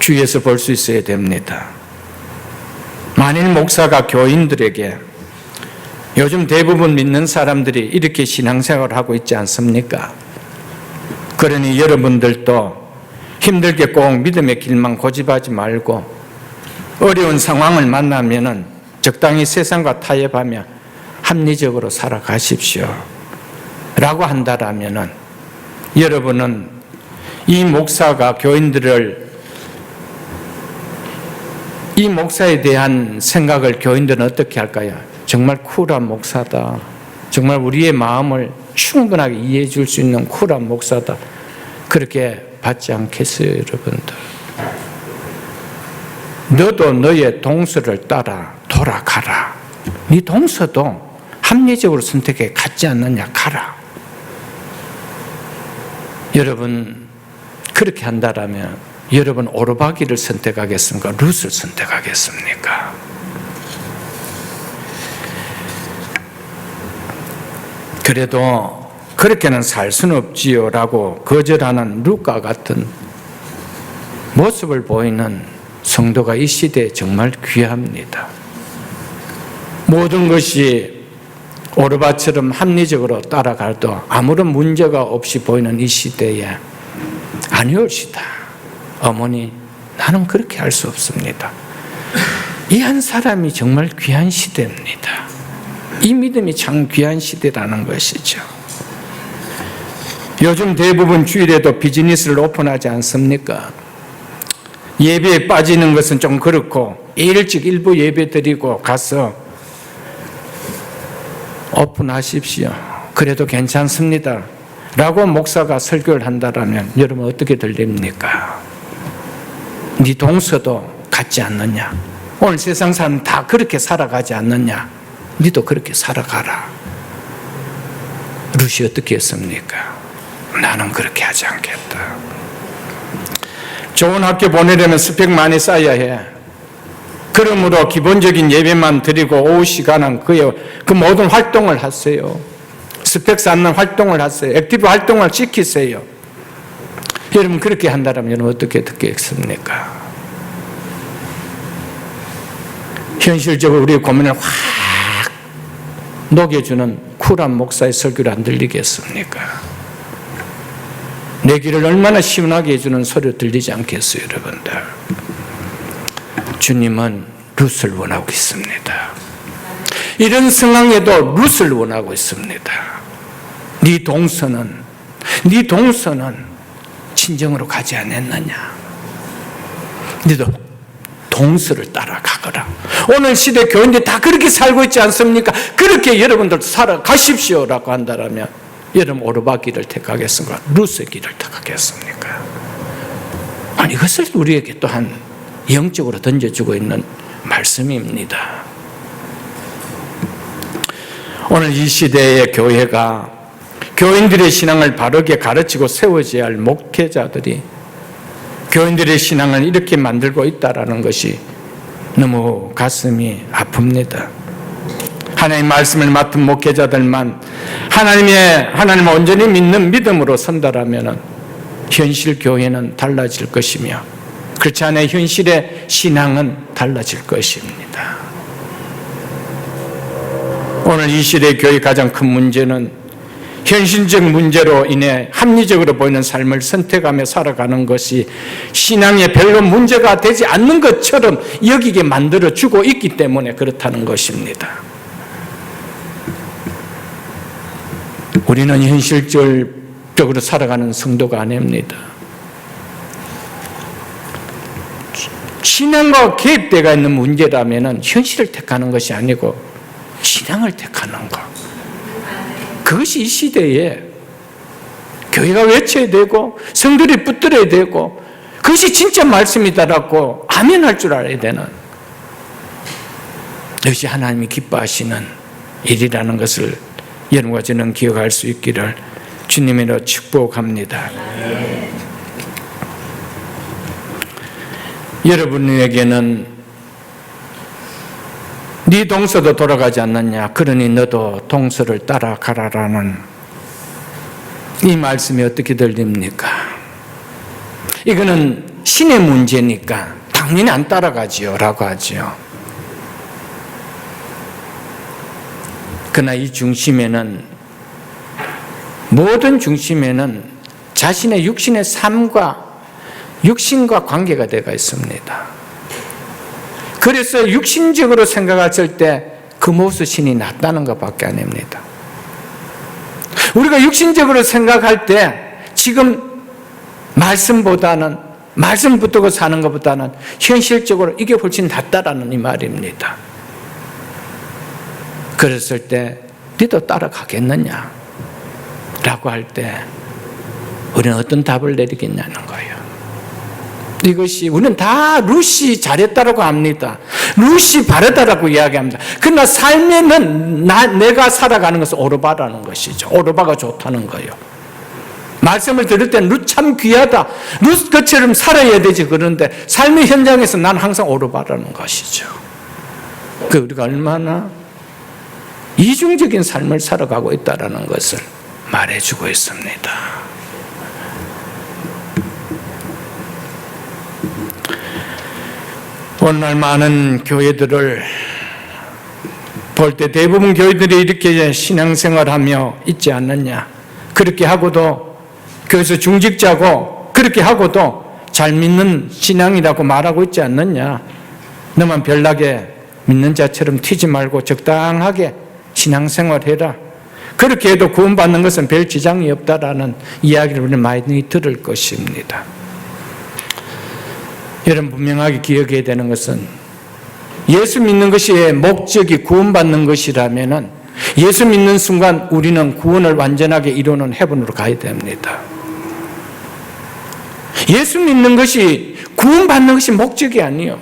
주위에서 볼 수 있어야 됩니다. 만일 목사가 교인들에게, 요즘 대부분 믿는 사람들이 이렇게 신앙생활을 하고 있지 않습니까? 그러니 여러분들도 힘들게 꼭 믿음의 길만 고집하지 말고 어려운 상황을 만나면은 적당히 세상과 타협하며 합리적으로 살아가십시오 라고 한다라면은, 여러분은 이 목사가 교인들을, 이 목사에 대한 생각을 교인들은 어떻게 할까요? 정말 쿨한 목사다, 정말 우리의 마음을 충분하게 이해해 줄 수 있는 쿨한 목사다, 그렇게 받지 않겠어요, 여러분들? 너도 너의 동서를 따라 돌아가라. 네 동서도 합리적으로 선택해 갔지 않느냐, 가라. 여러분, 그렇게 한다라면 여러분 오르바기를 선택하겠습니까? 룻을 선택하겠습니까? 그래도 그렇게는 살 수는 없지요 라고 거절하는 룻과 같은 모습을 보이는 성도가 이 시대에 정말 귀합니다. 모든 것이 오르바처럼 합리적으로 따라가도 아무런 문제가 없이 보이는 이 시대에 아니올시다. 어머니, 나는 그렇게 할 수 없습니다. 이 한 사람이 정말 귀한 시대입니다. 이 믿음이 참 귀한 시대라는 것이죠. 요즘 대부분 주일에도 비즈니스를 오픈하지 않습니까? 예배에 빠지는 것은 좀 그렇고 일찍 일부 예배 드리고 가서 오픈하십시오. 그래도 괜찮습니다 라고 목사가 설교를 한다면 여러분 어떻게 들립니까? 네 동서도 같지 않느냐? 오늘 세상 사람 다 그렇게 살아가지 않느냐? 너도 그렇게 살아가라. 룻이 어떻게 했습니까? 나는 그렇게 하지 않겠다. 좋은 학교 보내려면 스펙 많이 쌓아야 해. 그러므로 기본적인 예배만 드리고 오후 시간은 그 모든 활동을 하세요. 스펙 쌓는 활동을 하세요. 액티브 활동을 시키세요. 여러분 그렇게 한다면 여러분 어떻게 듣겠습니까? 현실적으로 우리의 고민을 확 녹여주는 쿨한 목사의 설교를 안 들리겠습니까? 내 귀를 얼마나 시원하게 해주는 소리가 들리지 않겠어요, 여러분들? 주님은 룻을 원하고 있습니다. 이런 상황에도 룻을 원하고 있습니다. 네 동서는 친정으로 가지 않았느냐? 너도 동서를 따라가거라. 오늘 시대 교인들이 다 그렇게 살고 있지 않습니까? 그렇게 여러분들 살아가십시오라고 한다면 여러분 오르바길을 택하겠습니까? 룻의 길을 택하겠습니까? 아니 이것을 우리에게 또한 영적으로 던져주고 있는 말씀입니다. 오늘 이 시대의 교회가 교인들의 신앙을 바르게 가르치고 세워져야 할 목회자들이 교인들의 신앙을 이렇게 만들고 있다는 것이 너무 가슴이 아픕니다. 하나님의 말씀을 맡은 목회자들만 하나님을 온전히 믿는 믿음으로 선다라면 현실 교회는 달라질 것이며 그렇지 않아 현실의 신앙은 달라질 것입니다. 오늘 이 시대의 교회의 가장 큰 문제는 현실적 문제로 인해 합리적으로 보이는 삶을 선택하며 살아가는 것이 신앙에 별로 문제가 되지 않는 것처럼 여기게 만들어주고 있기 때문에 그렇다는 것입니다. 우리는 현실적으로 살아가는 성도가 아닙니다. 신앙과 개입되어 있는 문제라면 현실을 택하는 것이 아니고 신앙을 택하는 것. 그것이 이 시대에 교회가 외쳐야 되고 성들이 붙들어야 되고 그것이 진짜 말씀이다라고 아멘할 줄 알아야 되는 이것이 하나님이 기뻐하시는 일이라는 것을 여러분과 저는 기억할 수 있기를 주님으로 축복합니다. 여러분에게는 네 동서도 돌아가지 않느냐 그러니 너도 동서를 따라가라라는 이 말씀이 어떻게 들립니까? 이거는 신의 문제니까 당연히 안 따라가지요 라고 하지요. 그러나 이 중심에는 모든 중심에는 자신의 육신의 삶과 육신과 관계가 되어 있습니다. 그래서 육신적으로 생각했을 때 그 모습 신이 낫다는 것밖에 아닙니다. 우리가 육신적으로 생각할 때 지금 말씀 붙들고 사는 것보다는 현실적으로 이게 훨씬 낫다라는 이 말입니다. 그랬을 때 너도 따라가겠느냐? 라고 할 때 우리는 어떤 답을 내리겠냐는 거예요. 이것이 우리는 다 룻이 잘했다라고 합니다. 룻이 바르다라고 이야기합니다. 그러나 삶에는 내가 살아가는 것은 오르바라는 것이죠. 오르바가 좋다는 거예요. 말씀을 들을 때는 룻 참 귀하다. 룻 것처럼 살아야 되지. 그런데 삶의 현장에서 난 항상 오르바라는 것이죠. 그 우리가 얼마나 이중적인 삶을 살아가고 있다는 것을 말해주고 있습니다. 오늘날 많은 교회들을 볼 때 대부분 교회들이 이렇게 신앙생활하며 있지 않느냐. 그렇게 하고도 교회에서 중직자고 그렇게 하고도 잘 믿는 신앙이라고 말하고 있지 않느냐. 너만 별나게 믿는 자처럼 튀지 말고 적당하게 신앙생활해라. 그렇게 해도 구원받는 것은 별 지장이 없다라는 이야기를 우리는 많이 들을 것입니다. 여러분 분명하게 기억해야 되는 것은 예수 믿는 것이 목적이 구원받는 것이라면 예수 믿는 순간 우리는 구원을 완전하게 이루는 헤븐으로 가야 됩니다. 예수 믿는 것이 구원받는 것이 목적이 아니에요.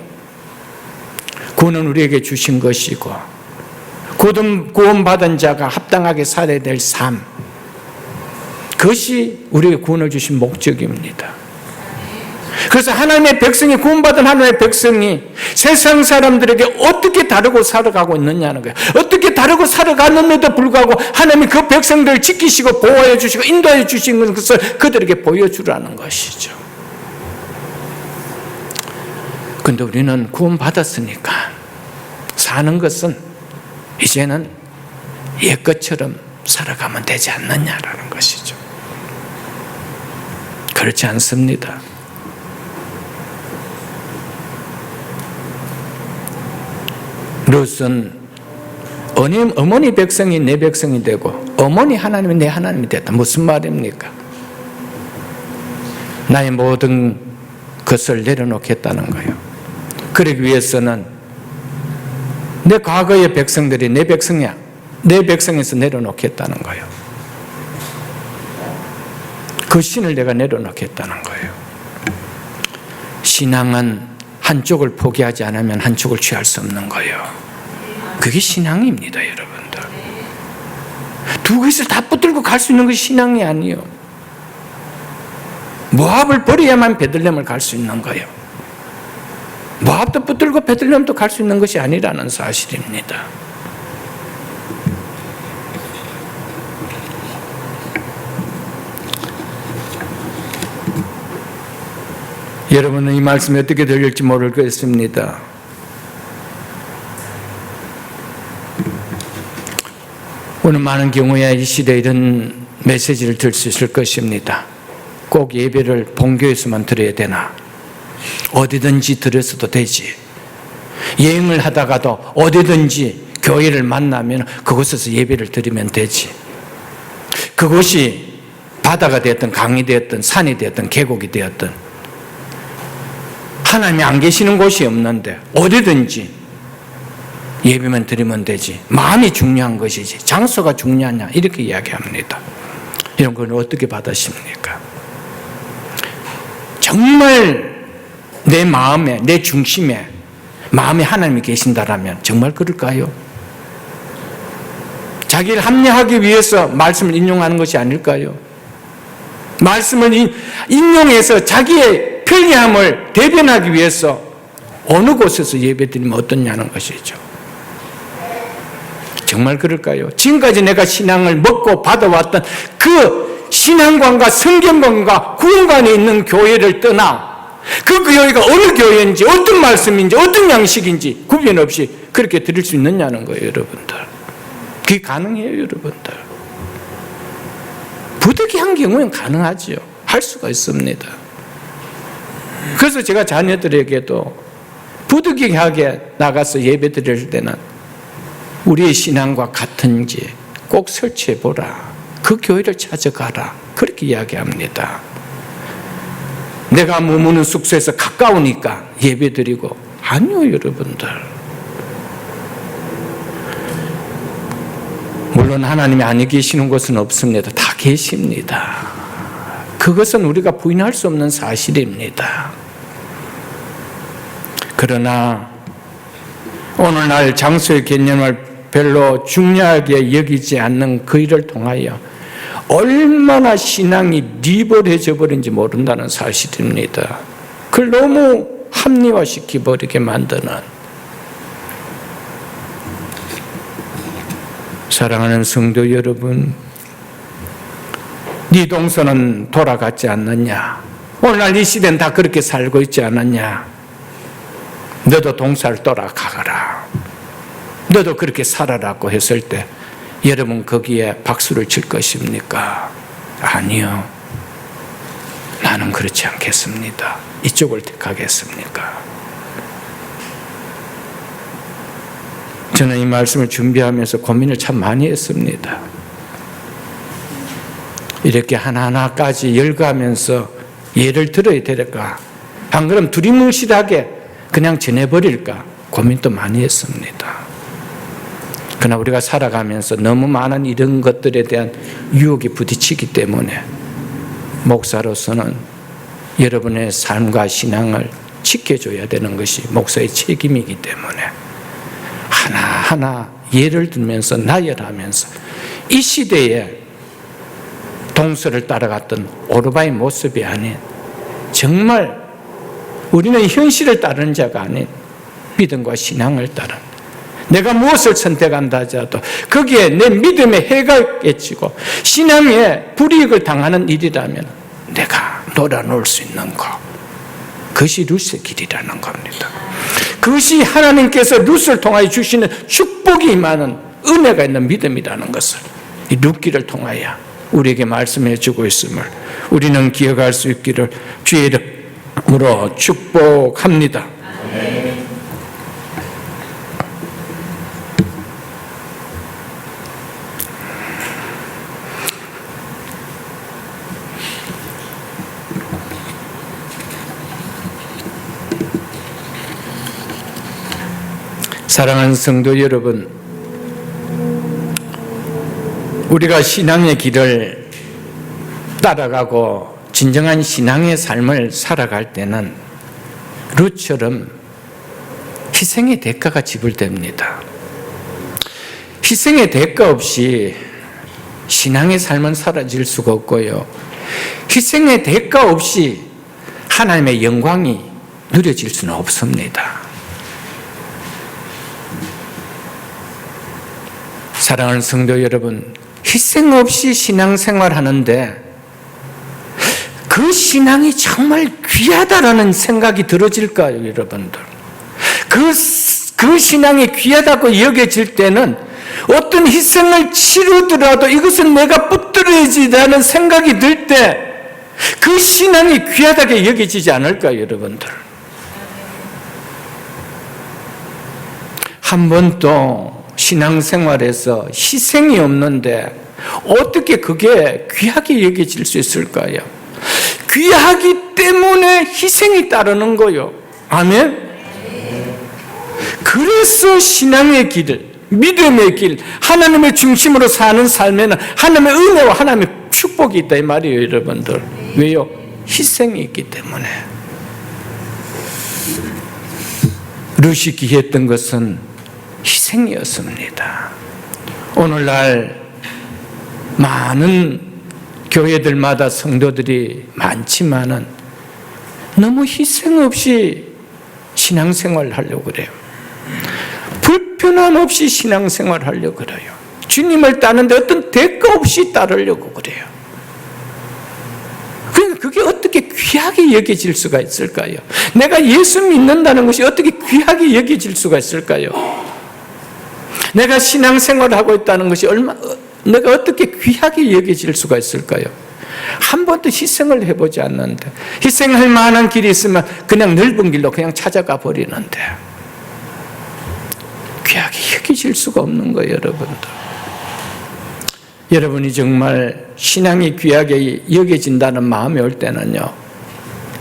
구원은 우리에게 주신 것이고 구원받은 자가 합당하게 살아야 될 삶, 그것이 우리에게 구원을 주신 목적입니다. 그래서 하나님의 백성이, 구원받은 하나님의 백성이 세상 사람들에게 어떻게 다르고 살아가고 있느냐는 거예요. 어떻게 다르고 살아가는데도 불구하고 하나님이 그 백성들을 지키시고 보호해 주시고 인도해 주신 것을 그들에게 보여주라는 것이죠. 그런데 우리는 구원받았으니까 사는 것은 이제는 옛것처럼 살아가면 되지 않느냐라는 것이죠. 그렇지 않습니다. 롯은 어머니 백성이 내 백성이 되고 어머니 하나님이 내 하나님이 됐다. 무슨 말입니까? 나의 모든 것을 내려놓겠다는 거예요. 그러기 위해서는 내 과거의 백성들이 내 백성이야. 내 백성에서 내려놓겠다는 거예요. 그 신을 내가 내려놓겠다는 거예요. 신앙은 한쪽을 포기하지 않으면 한쪽을 취할 수 없는 거예요. 그게 신앙입니다, 여러분들. 두 것을 다 붙들고 갈 수 있는 것이 신앙이 아니에요. 모압을 버려야만 베들레헴을 갈 수 있는 거예요. 모압도 붙들고 베들레헴도 갈 수 있는 것이 아니라는 사실입니다. 여러분은 이 말씀이 어떻게 들릴지 모르겠습니다. 오늘 많은 경우에 이 시대에 이런 메시지를 들을 수 있을 것입니다. 꼭 예배를 본교에서만 드려야 되나? 어디든지 드렸어도 되지. 여행을 하다가도 어디든지 교회를 만나면 그곳에서 예배를 드리면 되지. 그곳이 바다가 되었든 강이 되었든 산이 되었든 계곡이 되었든 하나님이 안 계시는 곳이 없는데 어디든지 예배만 드리면 되지. 마음이 중요한 것이지 장소가 중요하냐 이렇게 이야기합니다. 이런 걸 어떻게 받으십니까? 정말 내 마음에, 내 중심에 마음에 하나님이 계신다라면 정말 그럴까요? 자기를 합리화하기 위해서 말씀을 인용하는 것이 아닐까요? 말씀을 인용해서 자기의 편리함을 대변하기 위해서 어느 곳에서 예배드리면 어떠냐는 것이죠. 정말 그럴까요? 지금까지 내가 신앙을 먹고 받아왔던 그 신앙관과 성경관과 구원관에 있는 교회를 떠나 그 교회가 어느 교회인지 어떤 말씀인지 어떤 양식인지 구분 없이 그렇게 드릴 수 있느냐는 거예요, 여러분들. 그게 가능해요, 여러분들. 부득이한 경우는 가능하지요. 할 수가 있습니다. 그래서 제가 자녀들에게도 부득이하게 나가서 예배 드릴 때는 우리의 신앙과 같은지 꼭 설치해보라. 그 교회를 찾아가라. 그렇게 이야기합니다. 내가 머무는 숙소에서 가까우니까 예배 드리고 아니요, 여러분들. 물론 하나님이 안 계시는 곳은 없습니다. 다 계십니다. 그것은 우리가 부인할 수 없는 사실입니다. 그러나 오늘날 장소의 개념을 별로 중요하게 여기지 않는 그 일을 통하여 얼마나 신앙이 리버해져 버린지 모른다는 사실입니다. 그걸 너무 합리화시켜버리게 만드는. 사랑하는 성도 여러분, 네 동서는 돌아갔지 않느냐? 오늘날 이 시대는 다 그렇게 살고 있지 않느냐? 너도 동서를 돌아가거라. 너도 그렇게 살아라고 했을 때 여러분 거기에 박수를 칠 것입니까? 아니요. 나는 그렇지 않겠습니다. 이쪽을 택하겠습니까? 저는 이 말씀을 준비하면서 고민을 참 많이 했습니다. 이렇게 하나하나까지 열거하면서 예를 들어야 될까? 안 그러면 두리뭉실하게 그냥 전해버릴까? 고민도 많이 했습니다. 그러나 우리가 살아가면서 너무 많은 이런 것들에 대한 유혹에 부딪히기 때문에 목사로서는 여러분의 삶과 신앙을 지켜줘야 되는 것이 목사의 책임이기 때문에 하나하나 예를 들면서 나열하면서 이 시대에 동서를 따라갔던 오르바의 모습이 아닌 정말 우리는 현실을 따르는 자가 아닌 믿음과 신앙을 따르는, 내가 무엇을 선택한다 하더라도 거기에 내 믿음의 해가 깨지고 신앙에 불이익을 당하는 일이라면 내가 놀아놓을 수 있는 것, 그것이 룻의 길이라는 겁니다. 그것이 하나님께서 룻을 통하여 주시는 축복이 임하는 은혜가 있는 믿음이라는 것을 이 룻기를 통하여 우리에게 말씀해 주고 있음을 우리는 기억할 수 있기를 주의 이름으로 축복합니다. 사랑하는 성도 여러분, 우리가 신앙의 길을 따라가고 진정한 신앙의 삶을 살아갈 때는 룻처럼 희생의 대가가 지불됩니다. 희생의 대가 없이 신앙의 삶은 사라질 수가 없고요, 희생의 대가 없이 하나님의 영광이 누려질 수는 없습니다. 사랑하는 성도 여러분, 희생 없이 신앙생활 하는데 그 신앙이 정말 귀하다라는 생각이 들어질까요, 여러분들? 그 신앙이 귀하다고 여겨질 때는 어떤 희생을 치르더라도 이것은 내가 붙들어야지라는 생각이 들 때 그 신앙이 귀하다게 여겨지지 않을까요, 여러분들? 한 번도 신앙생활에서 희생이 없는데 어떻게 그게 귀하게 여겨질 수 있을까요? 귀하기 때문에 희생이 따르는 거요. 아멘? 그래서 신앙의 길, 믿음의 길, 하나님의 중심으로 사는 삶에는 하나님의 은혜와 하나님의 축복이 있다 이 말이에요, 여러분들. 왜요? 희생이 있기 때문에. 룻이 귀했던 것은 희생이었습니다. 오늘날 많은 교회들마다 성도들이 많지만은 너무 희생 없이 신앙생활을 하려고 그래요. 불편함 없이 신앙생활을 하려고 그래요. 주님을 따르는데 어떤 대가 없이 따르려고 그래요. 그러니까 그게 어떻게 귀하게 여겨질 수가 있을까요? 내가 예수 믿는다는 것이 어떻게 귀하게 여겨질 수가 있을까요? 내가 신앙생활을 하고 있다는 것이 내가 어떻게 귀하게 여겨질 수가 있을까요? 한 번도 희생을 해보지 않는데, 희생할 만한 길이 있으면 그냥 넓은 길로 그냥 찾아가 버리는데 귀하게 여겨질 수가 없는 거예요, 여러분들. 여러분이 정말 신앙이 귀하게 여겨진다는 마음이 올 때는요,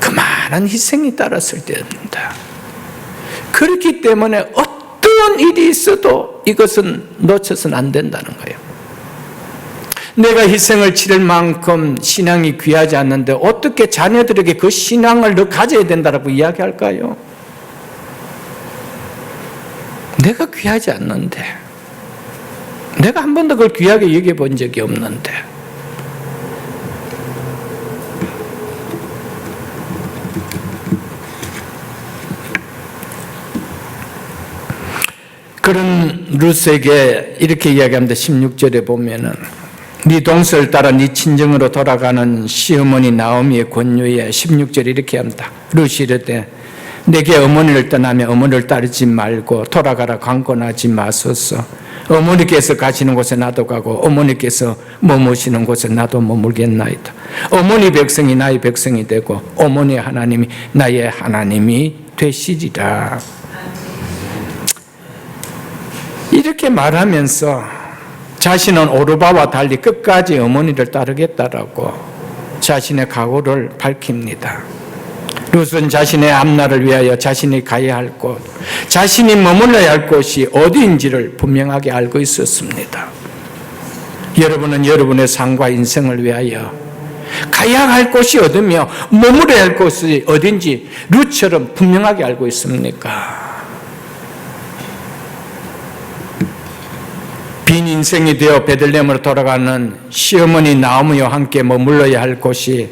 그 많은 희생이 따랐을 때입니다. 그렇기 때문에 어떤 일이 있어도 이것은 놓쳐서는 안 된다는 거예요. 내가 희생을 치를 만큼 신앙이 귀하지 않는데 어떻게 자녀들에게 그 신앙을 너 가져야 된다라고 이야기할까요? 내가 귀하지 않는데, 내가 한 번도 그걸 귀하게 여겨본 적이 없는데. 그런 룻에게 이렇게 이야기합니다. 16절에 보면은 네 동서를 따라 네 친정으로 돌아가는 시어머니 나오미의 권유에 16절에 이렇게 합니다. 룻이 이르되 내게 어머니를 떠나며 어머니를 따르지 말고 돌아가라 강권하지 마소서. 어머니께서 가시는 곳에 나도 가고 어머니께서 머무시는 곳에 나도 머물겠나이다. 어머니 백성이 나의 백성이 되고 어머니 하나님이 나의 하나님이 되시리라. 이렇게 말하면서 자신은 오르바와 달리 끝까지 어머니를 따르겠다라고 자신의 각오를 밝힙니다. 룻은 자신의 앞날을 위하여 자신이 가야 할 곳, 자신이 머물러야 할 곳이 어디인지를 분명하게 알고 있었습니다. 여러분은 여러분의 삶과 인생을 위하여 가야 할 곳이 어디며 머물러야 할 곳이 어딘지 룻처럼 분명하게 알고 있습니까? 빈 인생이 되어 베들레헴으로 돌아가는 시어머니 나오미와 함께 머물러야 할 곳이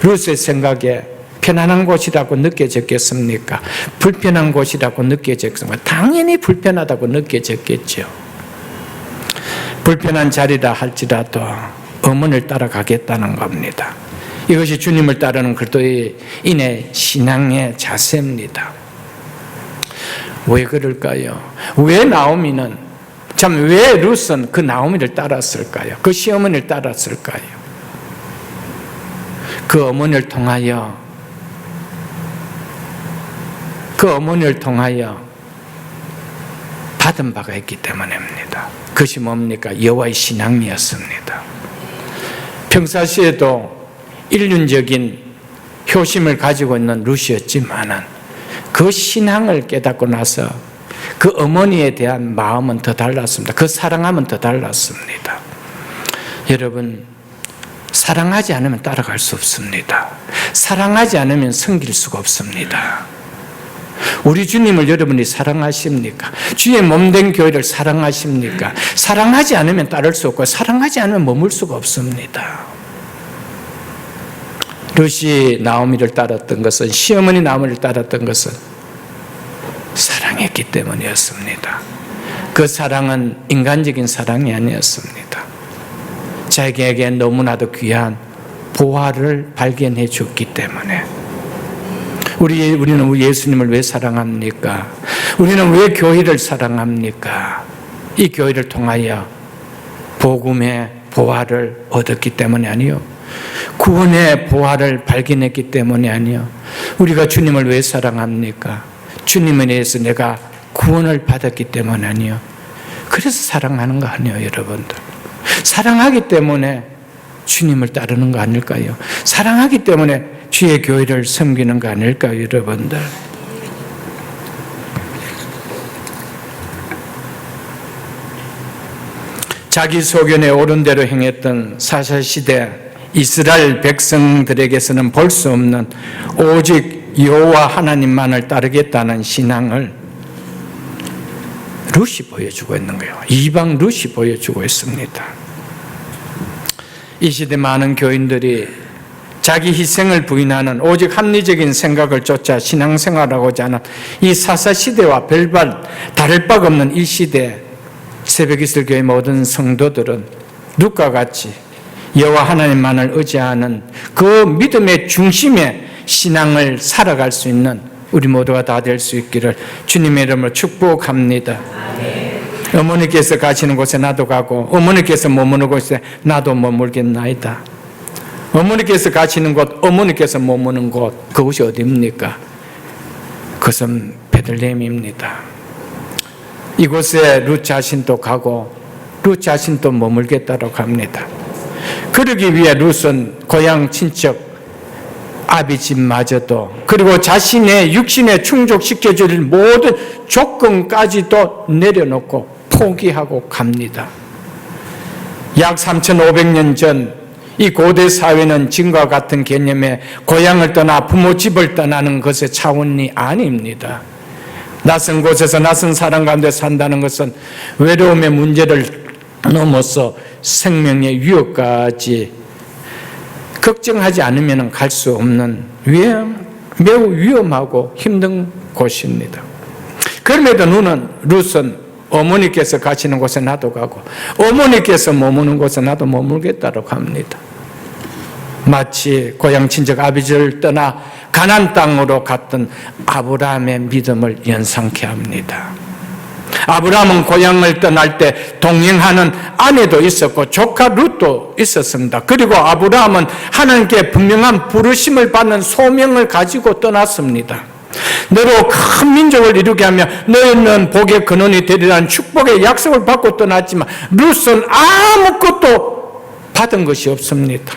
룻의 생각에 편안한 곳이라고 느껴졌겠습니까? 불편한 곳이라고 느껴졌습니까? 당연히 불편하다고 느껴졌겠죠. 불편한 자리라 할지라도 어머니를 따라가겠다는 겁니다. 이것이 주님을 따르는 그리스도인의 신앙의 자세입니다. 왜 그럴까요? 왜 나오미는, 왜 룻은 그 나오미를 따랐을까요? 그 시어머니를 따랐을까요? 그 어머니를 통하여 받은 바가 있기 때문입니다. 그것이 뭡니까? 여호와의 신앙이었습니다. 평상시에도 일륜적인 효심을 가지고 있는 룻이었지만은 그 신앙을 깨닫고 나서 그 어머니에 대한 마음은 더 달랐습니다. 그 사랑함은 더 달랐습니다. 여러분, 사랑하지 않으면 따라갈 수 없습니다. 사랑하지 않으면 섬길 수가 없습니다. 우리 주님을 여러분이 사랑하십니까? 주의 몸된 교회를 사랑하십니까? 사랑하지 않으면 따를 수 없고 사랑하지 않으면 머물 수가 없습니다. 룻이 나오미를 따랐던 것은, 시어머니 나오미를 따랐던 것은 사랑했기 때문이었습니다. 그 사랑은 인간적인 사랑이 아니었습니다. 자기에게 너무나도 귀한 보화를 발견해 줬기 때문에. 우리는 예수님을 왜 사랑합니까? 우리는 왜 교회를 사랑합니까? 이 교회를 통하여 복음의 보화를 얻었기 때문이 아니요, 구원의 보화를 발견했기 때문이 아니요, 우리가 주님을 왜 사랑합니까? 주님에 대해서 내가 구원을 받았기 때문이 아니요, 그래서 사랑하는 거 아니에요. 여러분들, 사랑하기 때문에 주님을 따르는 거 아닐까요? 사랑하기 때문에 주의 교회를 섬기는 거 아닐까요? 여러분들, 자기 소견에 옳은 대로 행했던 사사시대 이스라엘 백성들에게서는 볼 수 없는 오직 여호와 하나님만을 따르겠다는 신앙을 룻이 보여주고 있는 거예요. 이방 룻이 보여주고 있습니다. 이 시대 많은 교인들이 자기 희생을 부인하는 오직 합리적인 생각을 쫓아 신앙생활하고자 하는 이 사사시대와 별반 다를 바가 없는 이 시대, 새벽이슬 교회 모든 성도들은 룻과 같이 여호와 하나님만을 의지하는 그 믿음의 중심에 신앙을 살아갈 수 있는 우리 모두가 다 될 수 있기를 주님의 이름으로 축복합니다. 어머니께서 가시는 곳에 나도 가고 어머니께서 머무는 곳에 나도 머물겠나이다. 어머니께서 가시는 곳, 어머니께서 머무는 곳, 그곳이 어디입니까? 그것은 베들레헴입니다. 이곳에 룻 자신도 가고 룻 자신도 머물겠다고 합니다. 그러기 위해 룻은 고향 친척 아비 집마저도, 그리고 자신의 육신에 충족시켜줄 모든 조건까지도 내려놓고 포기하고 갑니다. 약 3,500년 전 이 고대 사회는 지금과 같은 개념의 고향을 떠나 부모 집을 떠나는 것의 차원이 아닙니다. 낯선 곳에서 낯선 사람 가운데 산다는 것은 외로움의 문제를 넘어서 생명의 위협까지 걱정하지 않으면 갈 수 없는 매우 위험하고 힘든 곳입니다. 그럼에도 룻은 어머니께서 가시는 곳에 나도 가고 어머니께서 머무는 곳에 나도 머물겠다고 합니다. 마치 고향 친척 아비를 떠나 가나안 땅으로 갔던 아브라함의 믿음을 연상케 합니다. 아브라함은 고향을 떠날 때 동행하는 아내도 있었고 조카 룻도 있었습니다. 그리고 아브라함은 하나님께 분명한 부르심을 받는 소명을 가지고 떠났습니다. 너로 큰 민족을 이루게 하며 너희는 복의 근원이 되리라는 축복의 약속을 받고 떠났지만 룻은 아무것도 받은 것이 없습니다.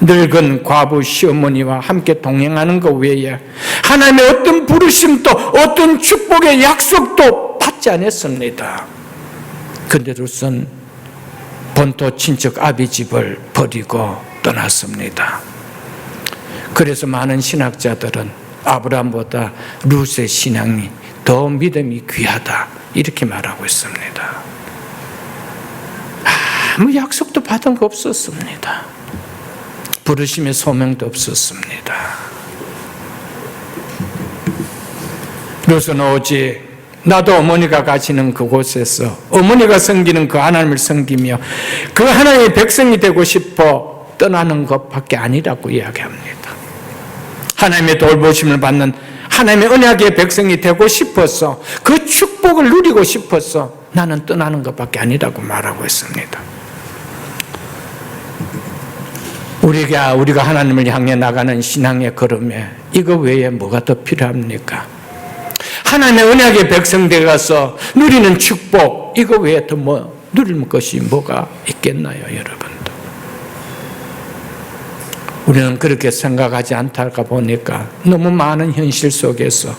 늙은 과부 시어머니와 함께 동행하는 것 외에 하나님의 어떤 부르심도 어떤 축복의 약속도 받지 않았습니다. 그런데 룻은 본토 친척 아비 집을 버리고 떠났습니다. 그래서 많은 신학자들은 아브라함보다 룻의 신앙이 더 믿음이 귀하다 이렇게 말하고 있습니다. 아무 약속도 받은 거 없었습니다. 부르심의 소명도 없었습니다. 룻은 오직 나도 어머니가 가시는 그곳에서 어머니가 섬기는 그 하나님을 섬기며 그 하나님의 백성이 되고 싶어 떠나는 것밖에 아니라고 이야기합니다. 하나님의 돌보심을 받는 하나님의 언약의 백성이 되고 싶어서 그 축복을 누리고 싶어서 나는 떠나는 것밖에 아니라고 말하고 있습니다. 우리가 하나님을 향해 나가는 신앙의 걸음에 이거 외에 뭐가 더 필요합니까? 하나님의 언약의 백성 되어서 누리는 축복, 이거 외에 더 누릴 것이 뭐가 있겠나요, 여러분들? 우리는 그렇게 생각하지 않다가 보니까 너무 많은 현실 속에서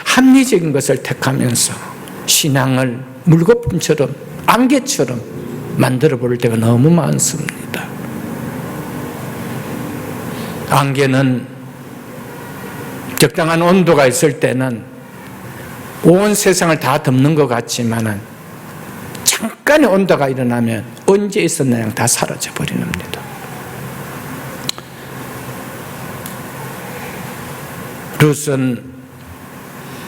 합리적인 것을 택하면서 신앙을 물거품처럼 안개처럼 만들어 볼 때가 너무 많습니다. 안개는 적당한 온도가 있을 때는 온 세상을 다 덮는 것 같지만은 잠깐의 온도가 일어나면 언제 있었나요? 다 사라져 버립니다. 룻은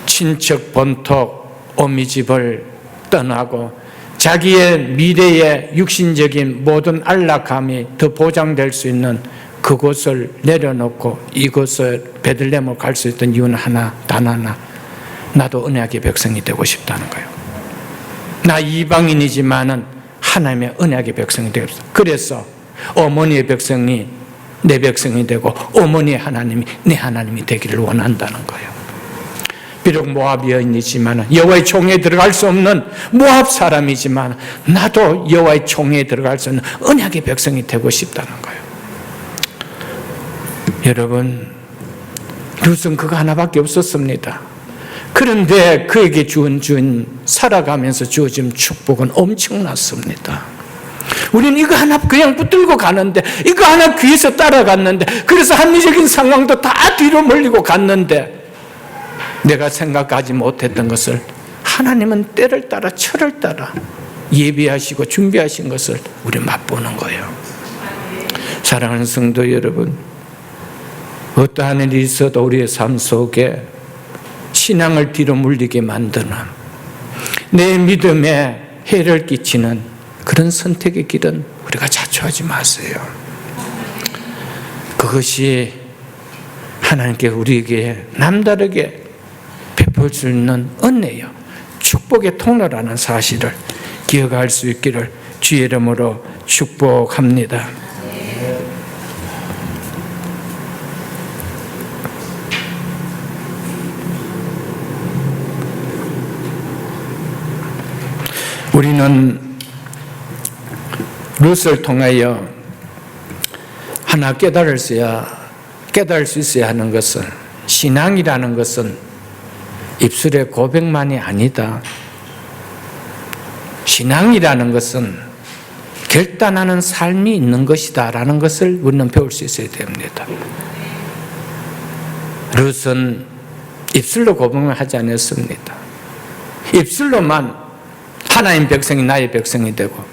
친척 본토 어미집을 떠나고 자기의 미래의 육신적인 모든 안락함이 더 보장될 수 있는 그곳을 내려놓고 이곳을 베들레헴을 갈 수 있던 이유는 단 하나, 나도 언약의 백성이 되고 싶다는 거예요. 나 이방인이지만은 하나님의 언약의 백성이 되고 싶다. 그래서 어머니의 백성이 내 백성이 되고 어머니의 하나님이 내 하나님이 되기를 원한다는 거예요. 비록 모압 여인이지만 여호와의 총회에 들어갈 수 없는 모압 사람이지만 나도 여호와의 총회에 들어갈 수 있는 언약의 백성이 되고 싶다는 거예요. 여러분, 룻은 그거 하나밖에 없었습니다. 그런데 그에게 살아가면서 주어진 축복은 엄청났습니다. 우리는 이거 하나 그냥 붙들고 가는데, 이거 하나 귀에서 따라갔는데, 그래서 합리적인 상황도 다 뒤로 몰리고 갔는데, 내가 생각하지 못했던 것을 하나님은 때를 따라 철을 따라 예비하시고 준비하신 것을 우리 맛보는 거예요. 사랑하는 성도 여러분, 어떠한 일이 있어도 우리의 삶 속에 신앙을 뒤로 물리게 만드는, 내 믿음에 해를 끼치는 그런 선택의 길은 우리가 자초하지 마세요. 그것이 하나님께 우리에게 남다르게 베풀 수 있는 은혜요, 축복의 통로라는 사실을 기억할 수 있기를 주의 이름으로 축복합니다. 우리는 룻을 통하여 하나 깨달을 수 있어야 하는 것은, 신앙이라는 것은 입술의 고백만이 아니다. 신앙이라는 것은 결단하는 삶이 있는 것이다 라는 것을 우리는 배울 수 있어야 됩니다. 룻은 입술로 고백만 하지 않았습니다. 입술로만 하나님 백성이 나의 백성이 되고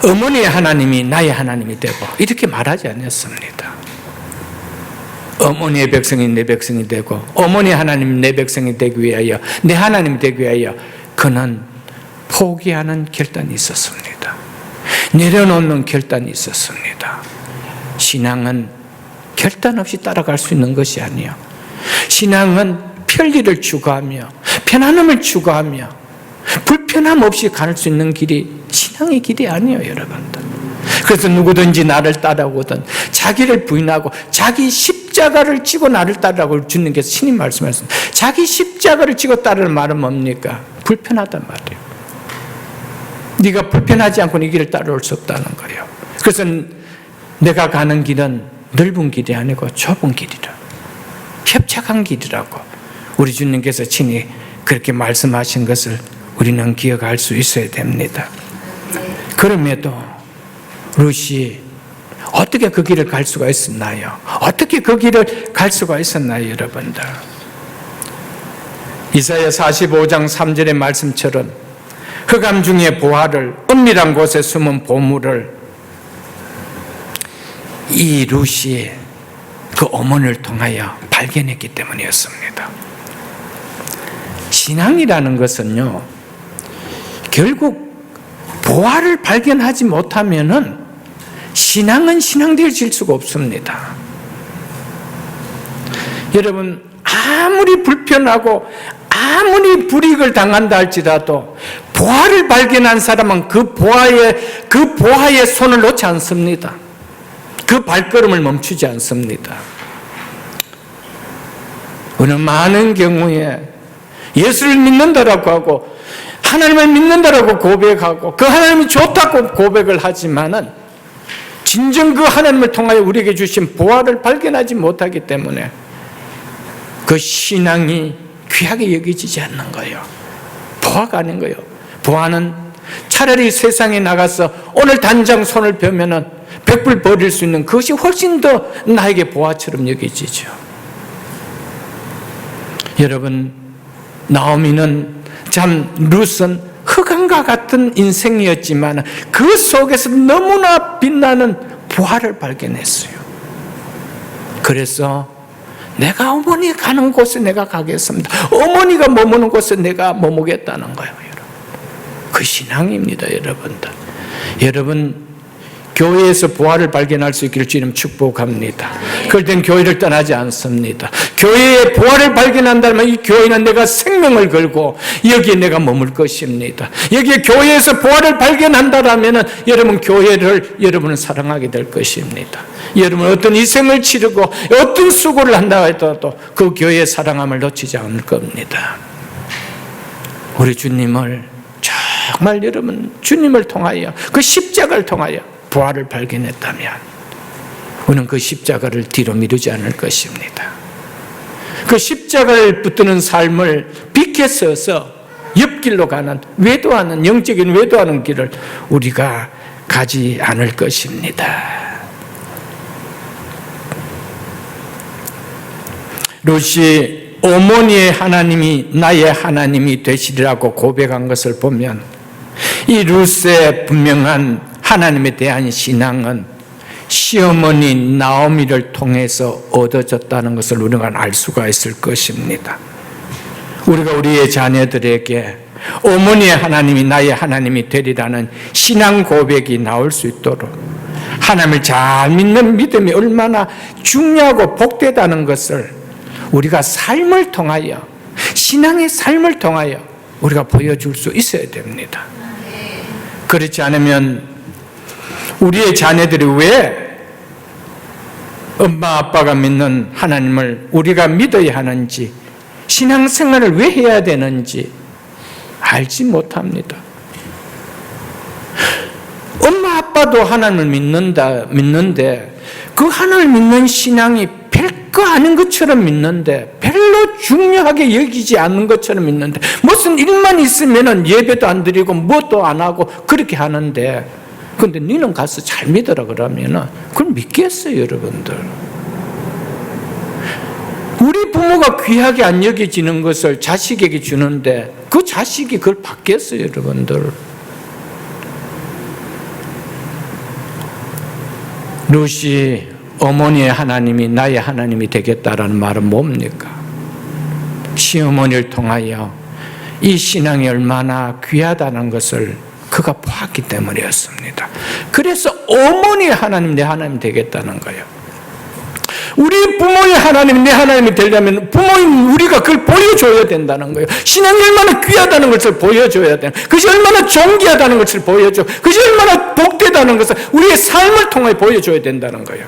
어머니의 하나님이 나의 하나님이 되고 이렇게 말하지 않았습니다. 어머니의 백성이 내 백성이 되고 어머니의 하나님이 내 백성이 되기 위하여, 내 하나님이 되기 위하여 그는 포기하는 결단이 있었습니다. 내려놓는 결단이 있었습니다. 신앙은 결단 없이 따라갈 수 있는 것이 아니에요. 신앙은 편리를 추구하며 편안함을 추구하며 불편함 없이 갈 수 있는 길이 신앙의 길이 아니에요, 여러분들. 그래서 누구든지 나를 따라오든 자기를 부인하고 자기 십자가를 지고 나를 따르라고 주님께서 신이 말씀하셨습니다. 자기 십자가를 지고 따르는 말은 뭡니까? 불편하단 말이에요. 네가 불편하지 않고는 이 길을 따라올 수 없다는 거예요. 그래서 내가 가는 길은 넓은 길이 아니고 좁은 길이라, 협착한 길이라고 우리 주님께서 친히 그렇게 말씀하신 것을 우리는 기억할 수 있어야 됩니다. 그럼에도 룻이 어떻게 그 길을 갈 수가 있었나요? 어떻게 그 길을 갈 수가 있었나요, 여러분들? 이사야 45장 3절의 말씀처럼 흑암 중에 보화를, 은밀한 곳에 숨은 보물을 이 룻이 그 그 어머니를 통하여 발견했기 때문이었습니다. 신앙이라는 것은요, 결국 보화를 발견하지 못하면은 신앙은 신앙되어질 수가 없습니다. 여러분, 아무리 불편하고 아무리 불이익을 당한다 할지라도 보화를 발견한 사람은 그 보화의 손을 놓지 않습니다. 그 발걸음을 멈추지 않습니다. 우리는 많은 경우에 예수를 믿는다라고 하고 하나님을 믿는다라고 고백하고 그 하나님이 좋다고 고백을 하지만은 진정 그 하나님을 통하여 우리에게 주신 보화를 발견하지 못하기 때문에 그 신앙이 귀하게 여겨지지 않는 거예요. 보화가 아닌 거예요. 보화는 차라리 세상에 나가서 오늘 당장 손을 펴면은 100불 버릴 수 있는 그것이 훨씬 더 나에게 보화처럼 여겨지죠. 여러분, 나오미는 참 룻은 흑암과 같은 인생이었지만 그 속에서 너무나 빛나는 보화를 발견했어요. 그래서 내가 어머니 가는 곳에 내가 가겠습니다. 어머니가 머무는 곳에 내가 머무겠다는 거예요. 그 신앙입니다, 여러분들. 여러분, 교회에서 보화를 발견할 수 있기를 주님 축복합니다. 그럴 땐 교회를 떠나지 않습니다. 교회에 보화를 발견한다면 이 교회는 내가 생명을 걸고 여기에 내가 머물 것입니다. 여기에 교회에서 보화를 발견한다면 여러분 교회를 여러분은 사랑하게 될 것입니다. 여러분 어떤 희생을 치르고 어떤 수고를 한다 해도 그 교회의 사랑함을 놓치지 않을 겁니다. 우리 주님을 정말 여러분 주님을 통하여 그 십자가를 통하여 보화를 발견했다면 우리는 그 십자가를 뒤로 미루지 않을 것입니다. 그 십자가를 붙드는 삶을 비켜서서 옆길로 가는 외도하는 영적인 외도하는 길을 우리가 가지 않을 것입니다. 룻이 어머니의 하나님이 나의 하나님이 되시리라고 고백한 것을 보면 이 룻의 분명한 하나님에 대한 신앙은 시어머니 나오미를 통해서 얻어졌다는 것을 우리가 알 수가 있을 것입니다. 우리가 우리의 자녀들에게 어머니의 하나님이 나의 하나님이 되리라는 신앙 고백이 나올 수 있도록 하나님을 잘 믿는 믿음이 얼마나 중요하고 복되다는 것을 우리가 삶을 통하여 신앙의 삶을 통하여 우리가 보여줄 수 있어야 됩니다. 그렇지 않으면 우리의 자녀들이 왜 엄마 아빠가 믿는 하나님을 우리가 믿어야 하는지 신앙생활을 왜 해야 되는지 알지 못합니다. 엄마 아빠도 하나님을 믿는데 그 하나님을 믿는 신앙이 별거 아닌 것처럼 믿는데 별로 중요하게 여기지 않는 것처럼 믿는데 무슨 일만 있으면 예배도 안 드리고 뭣도 안 하고 그렇게 하는데 근데 너는 가서 잘 믿어라 그러면 그걸 믿겠어요, 여러분들? 우리 부모가 귀하게 안 여겨지는 것을 자식에게 주는데 그 자식이 그걸 받겠어요, 여러분들? 룻이 어머니의 하나님이 나의 하나님이 되겠다라는 말은 뭡니까? 시어머니를 통하여 이 신앙이 얼마나 귀하다는 것을 그가 보았기 때문이었습니다. 그래서 어머니의 하나님, 내 하나님 되겠다는 거예요. 우리 부모의 하나님, 내 하나님이 되려면 부모인 우리가 그걸 보여줘야 된다는 거예요. 신앙이 얼마나 귀하다는 것을 보여줘야 되는, 그것이 얼마나 존귀하다는 것을 보여줘, 그것이 얼마나 복되다는 것을 우리의 삶을 통해 보여줘야 된다는 거예요.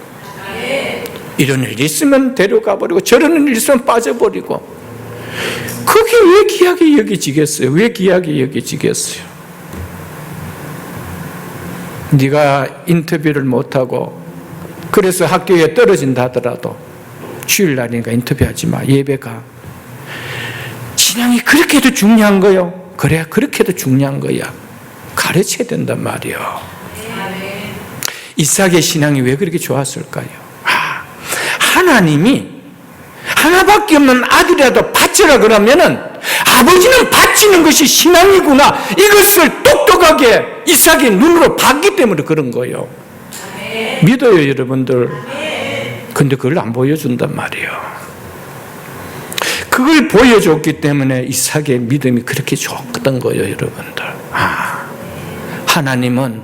이런 일이 있으면 데려가 버리고 저런 일이 있으면 빠져버리고 그게 왜 귀하게 여겨지겠어요? 왜 귀하게 여겨지겠어요? 네가 인터뷰를 못하고 그래서 학교에 떨어진다 하더라도 주일날이니까 인터뷰하지 마. 예배가. 신앙이 그렇게도 중요한 거요? 그래, 그렇게도 중요한 거야. 가르쳐야 된단 말이요. 이삭의 신앙이 왜 그렇게 좋았을까요? 하나님이 하나밖에 없는 아들이라도 바쳐라 그러면은 아버지는 바치는 것이 신앙이구나, 이것을 똑똑하게 이삭의 눈으로 봤기 때문에 그런 거예요. 믿어요, 여러분들? 근데 그걸 안 보여준단 말이에요. 그걸 보여줬기 때문에 이삭의 믿음이 그렇게 좋았던 거예요, 여러분들. 하나님은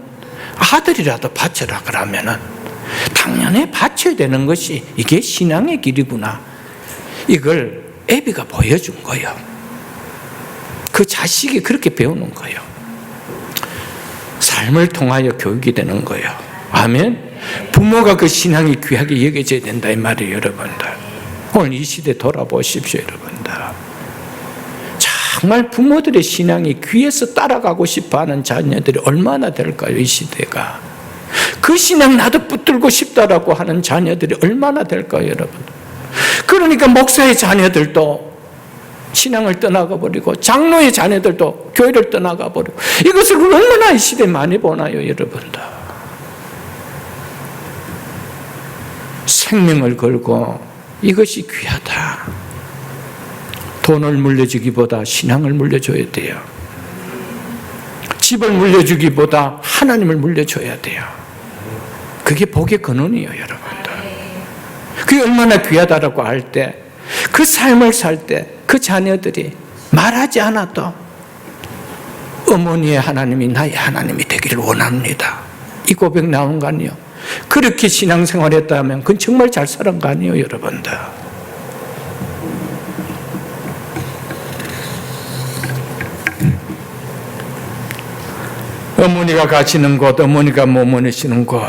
아들이라도 바쳐라 그러면은 당연히 바쳐야 되는 것이 이게 신앙의 길이구나. 이걸 애비가 보여준 거예요. 그 자식이 그렇게 배우는 거예요. 삶을 통하여 교육이 되는 거예요. 아멘. 부모가 그 신앙이 귀하게 여겨져야 된다 이 말이에요, 여러분들. 오늘 이 시대 돌아보십시오, 여러분들. 정말 부모들의 신앙이 귀해서 따라가고 싶어하는 자녀들이 얼마나 될까요, 이 시대가. 그 신앙 나도 붙들고 싶다라고 하는 자녀들이 얼마나 될까요, 여러분. 그러니까 목사의 자녀들도 신앙을 떠나가 버리고 장로의 자녀들도 교회를 떠나가 버리고 이것을 얼마나 이 시대에 많이 보나요, 여러분들. 생명을 걸고 이것이 귀하다. 돈을 물려주기보다 신앙을 물려줘야 돼요. 집을 물려주기보다 하나님을 물려줘야 돼요. 그게 복의 근원이에요, 여러분들. 그게 얼마나 귀하다라고 할 때, 그 삶을 살 때 그 자녀들이 말하지 않아도 어머니의 하나님이 나의 하나님이 되기를 원합니다. 이 고백 나온 거 아니에요? 그렇게 신앙생활했다면 그건 정말 잘 살은 거 아니에요, 여러분들. 어머니가 가시는 곳, 어머니가 머무르시는 곳,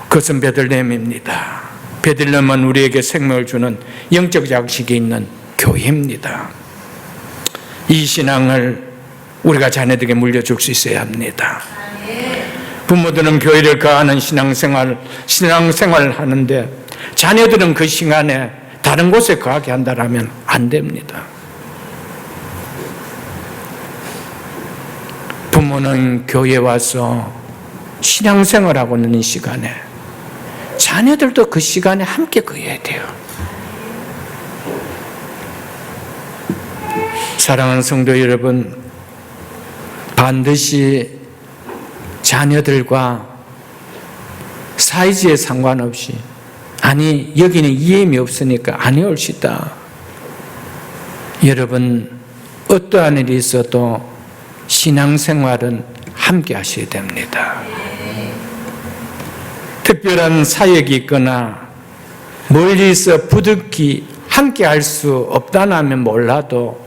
그것은 베들레헴입니다. 베들레헴은 우리에게 생명을 주는 영적 양식이 있는 교회입니다. 이 신앙을 우리가 자녀들에게 물려줄 수 있어야 합니다. 부모들은 교회를 가하는 신앙생활을 하는데 자녀들은 그 시간에 다른 곳에 거하게 한다면 안 됩니다. 부모는 교회에 와서 신앙생활하고 있는 시간에 자녀들도 그 시간에 함께 거해야 돼요. 사랑하는 성도 여러분, 반드시 자녀들과 사이즈에 상관없이 아니 여기는 이해임이 없으니까 안 해올시다. 여러분 어떠한 일이 있어도 신앙생활은 함께 하셔야 됩니다. 특별한 사역이 있거나 멀리서 부득이 함께 할 수 없다면 몰라도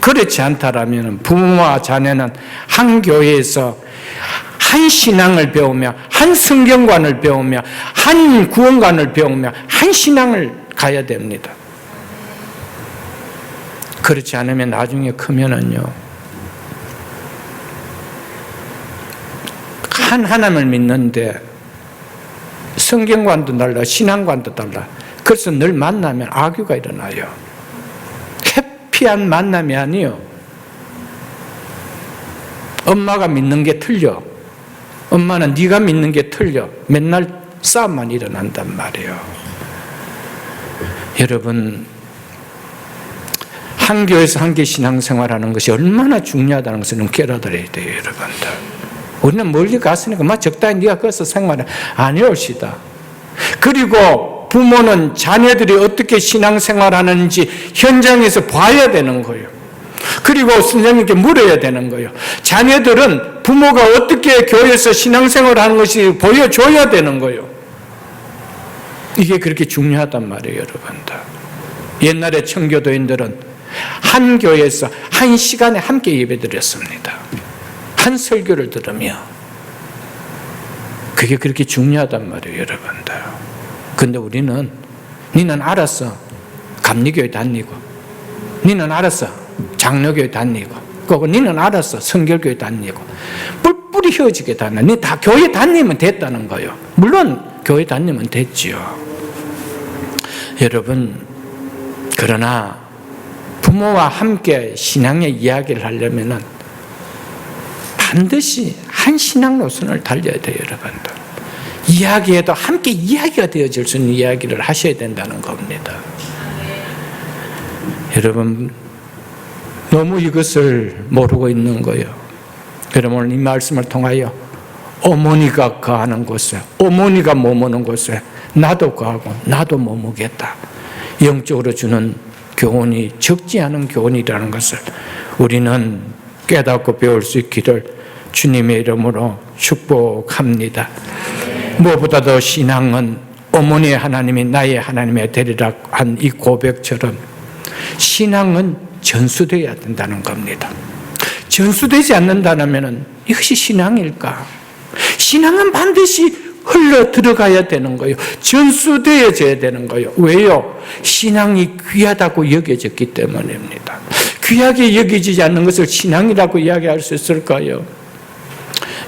그렇지 않다라면 부모와 자녀는 한 교회에서 한 신앙을 배우며 한 성경관을 배우며 한 구원관을 배우며 한 신앙을 가야 됩니다. 그렇지 않으면 나중에 크면은요 한 하나님을 믿는데 성경관도 달라 신앙관도 달라. 그래서 늘 만나면 악유가 일어나요. 해피한 만남이 아니요. 엄마가 믿는 게 틀려. 엄마는 네가 믿는 게 틀려. 맨날 싸움만 일어난단 말이에요. 여러분 한 교회에서 함께 신앙생활하는 것이 얼마나 중요하다는 것을 깨달아야 돼요, 여러분들. 우리는 멀리 갔으니까 막 적당히 네가 거기서 생활해 안 해올시다. 그리고 부모는 자녀들이 어떻게 신앙생활하는지 현장에서 봐야 되는 거예요. 그리고 선생님께 물어야 되는 거예요. 자녀들은 부모가 어떻게 교회에서 신앙생활하는 것이 보여줘야 되는 거예요. 이게 그렇게 중요하단 말이에요, 여러분들. 옛날에 청교도인들은 한 교회에서 한 시간에 함께 예배드렸습니다. 한 설교를 들으며. 그게 그렇게 중요하단 말이에요, 여러분들. 근데 우리는 니는 알았어 감리교회 다니고, 니는 알았어 장로교회 다니고, 그리고 니는 알았어 성결교회 다니고, 뿔뿔이 휘어지게 다녀. 니 다 교회 다니면 됐다는 거예요. 물론 교회 다니면 됐지요. 여러분, 그러나 부모와 함께 신앙의 이야기를 하려면은 반드시 한 신앙 노선을 달려야 돼요, 여러분들. 이야기에도 함께 이야기가 되어질 수 있는 이야기를 하셔야 된다는 겁니다. 여러분, 너무 이것을 모르고 있는 거예요. 여러분, 오늘 이 말씀을 통하여 어머니가 거하는 곳에, 어머니가 머무는 곳에 나도 가고 나도 머무겠다. 영적으로 주는 교훈이 적지 않은 교훈이라는 것을 우리는 깨닫고 배울 수 있기를 주님의 이름으로 축복합니다. 무엇보다도 신앙은 어머니의 하나님이 나의 하나님의 되리라 한 이 고백처럼 신앙은 전수되어야 된다는 겁니다. 전수되지 않는다면 이것이 신앙일까? 신앙은 반드시 흘러 들어가야 되는 거예요. 전수되어져야 되는 거예요. 왜요? 신앙이 귀하다고 여겨졌기 때문입니다. 귀하게 여겨지지 않는 것을 신앙이라고 이야기할 수 있을까요?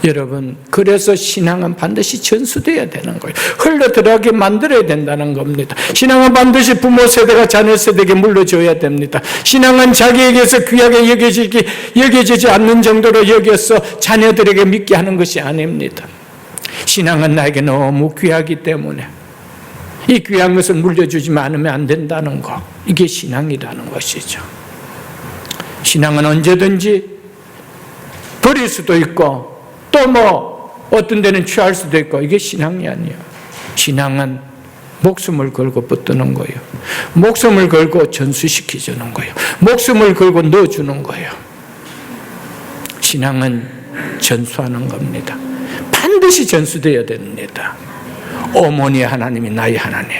여러분, 그래서 신앙은 반드시 전수되어야 되는 거예요. 흘러 들어가게 만들어야 된다는 겁니다. 신앙은 반드시 부모 세대가 자녀 세대에게 물려줘야 됩니다. 신앙은 자기에게서 귀하게 여겨지지 않는 정도로 여겨서 자녀들에게 믿게 하는 것이 아닙니다. 신앙은 나에게 너무 귀하기 때문에 이 귀한 것을 물려주지 않으면 안 된다는 거, 이게 신앙이라는 것이죠. 신앙은 언제든지 버릴 수도 있고 또 어떤 데는 취할 수도 있고, 이게 신앙이 아니에요. 신앙은 목숨을 걸고 붙드는 거예요. 목숨을 걸고 전수시켜주는 거예요. 목숨을 걸고 넣어주는 거예요. 신앙은 전수하는 겁니다. 반드시 전수되어야 됩니다. 어머니의 하나님이 나의 하나님,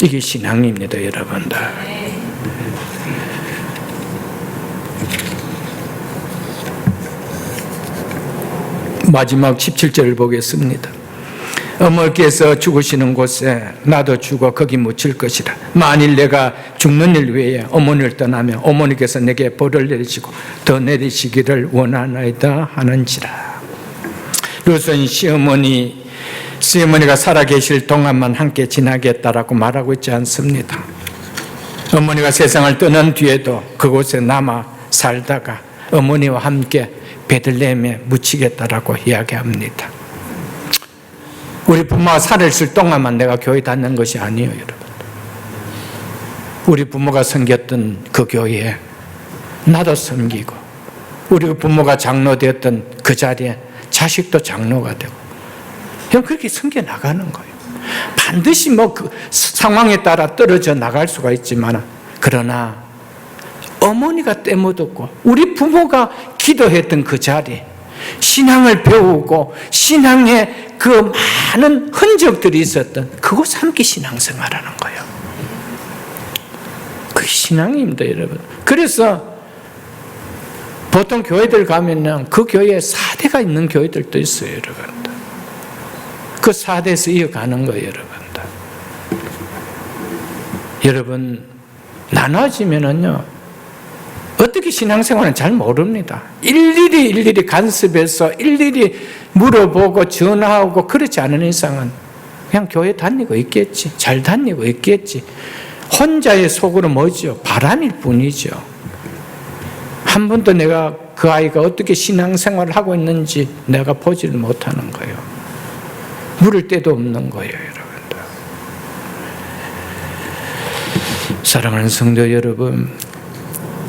이게 신앙입니다, 여러분들. 마지막 17절을 보겠습니다. 어머니께서 죽으시는 곳에 나도 죽어 거기 묻힐 것이라. 만일 내가 죽는 일 외에 어머니를 떠나면 어머니께서 내게 벌을 내리시고 더 내리시기를 원하나이다 하는지라. 룻은 시어머니가 살아계실 동안만 함께 지나겠다라고 말하고 있지 않습니다. 어머니가 세상을 떠난 뒤에도 그곳에 남아 살다가 어머니와 함께 베들레헴에 묻히겠다라고 이야기합니다. 우리 부모가 살아있을 동안만 내가 교회 다니는 것이 아니에요, 여러분. 우리 부모가 섬겼던 그 교회에 나도 섬기고, 우리 부모가 장로 되었던 그 자리에 자식도 장로가 되고, 그냥 그렇게 섬겨 나가는 거예요. 반드시 그 상황에 따라 떨어져 나갈 수가 있지만, 그러나 어머니가 때묻었고 우리 부모가 기도했던 그 자리, 신앙을 배우고 신앙의 그 많은 흔적들이 있었던 그곳 함께 신앙생활하는 거예요. 그게 신앙입니다, 여러분. 그래서 보통 교회들 가면은 그 교회에 4대가 있는 교회들도 있어요, 여러분들. 그 4대에서 이어가는 거예요, 여러분들. 여러분, 나눠지면은요, 어떻게 신앙생활은 잘 모릅니다. 일일이 간섭해서 일일이 물어보고 전화하고 그렇지 않은 이상은 그냥 교회 다니고 있겠지. 잘 다니고 있겠지. 혼자의 속으로 뭐죠? 바람일 뿐이죠. 한 번도 내가 그 아이가 어떻게 신앙생활을 하고 있는지 내가 보지를 못하는 거예요. 물을 데도 없는 거예요, 여러분들. 사랑하는 성도 여러분,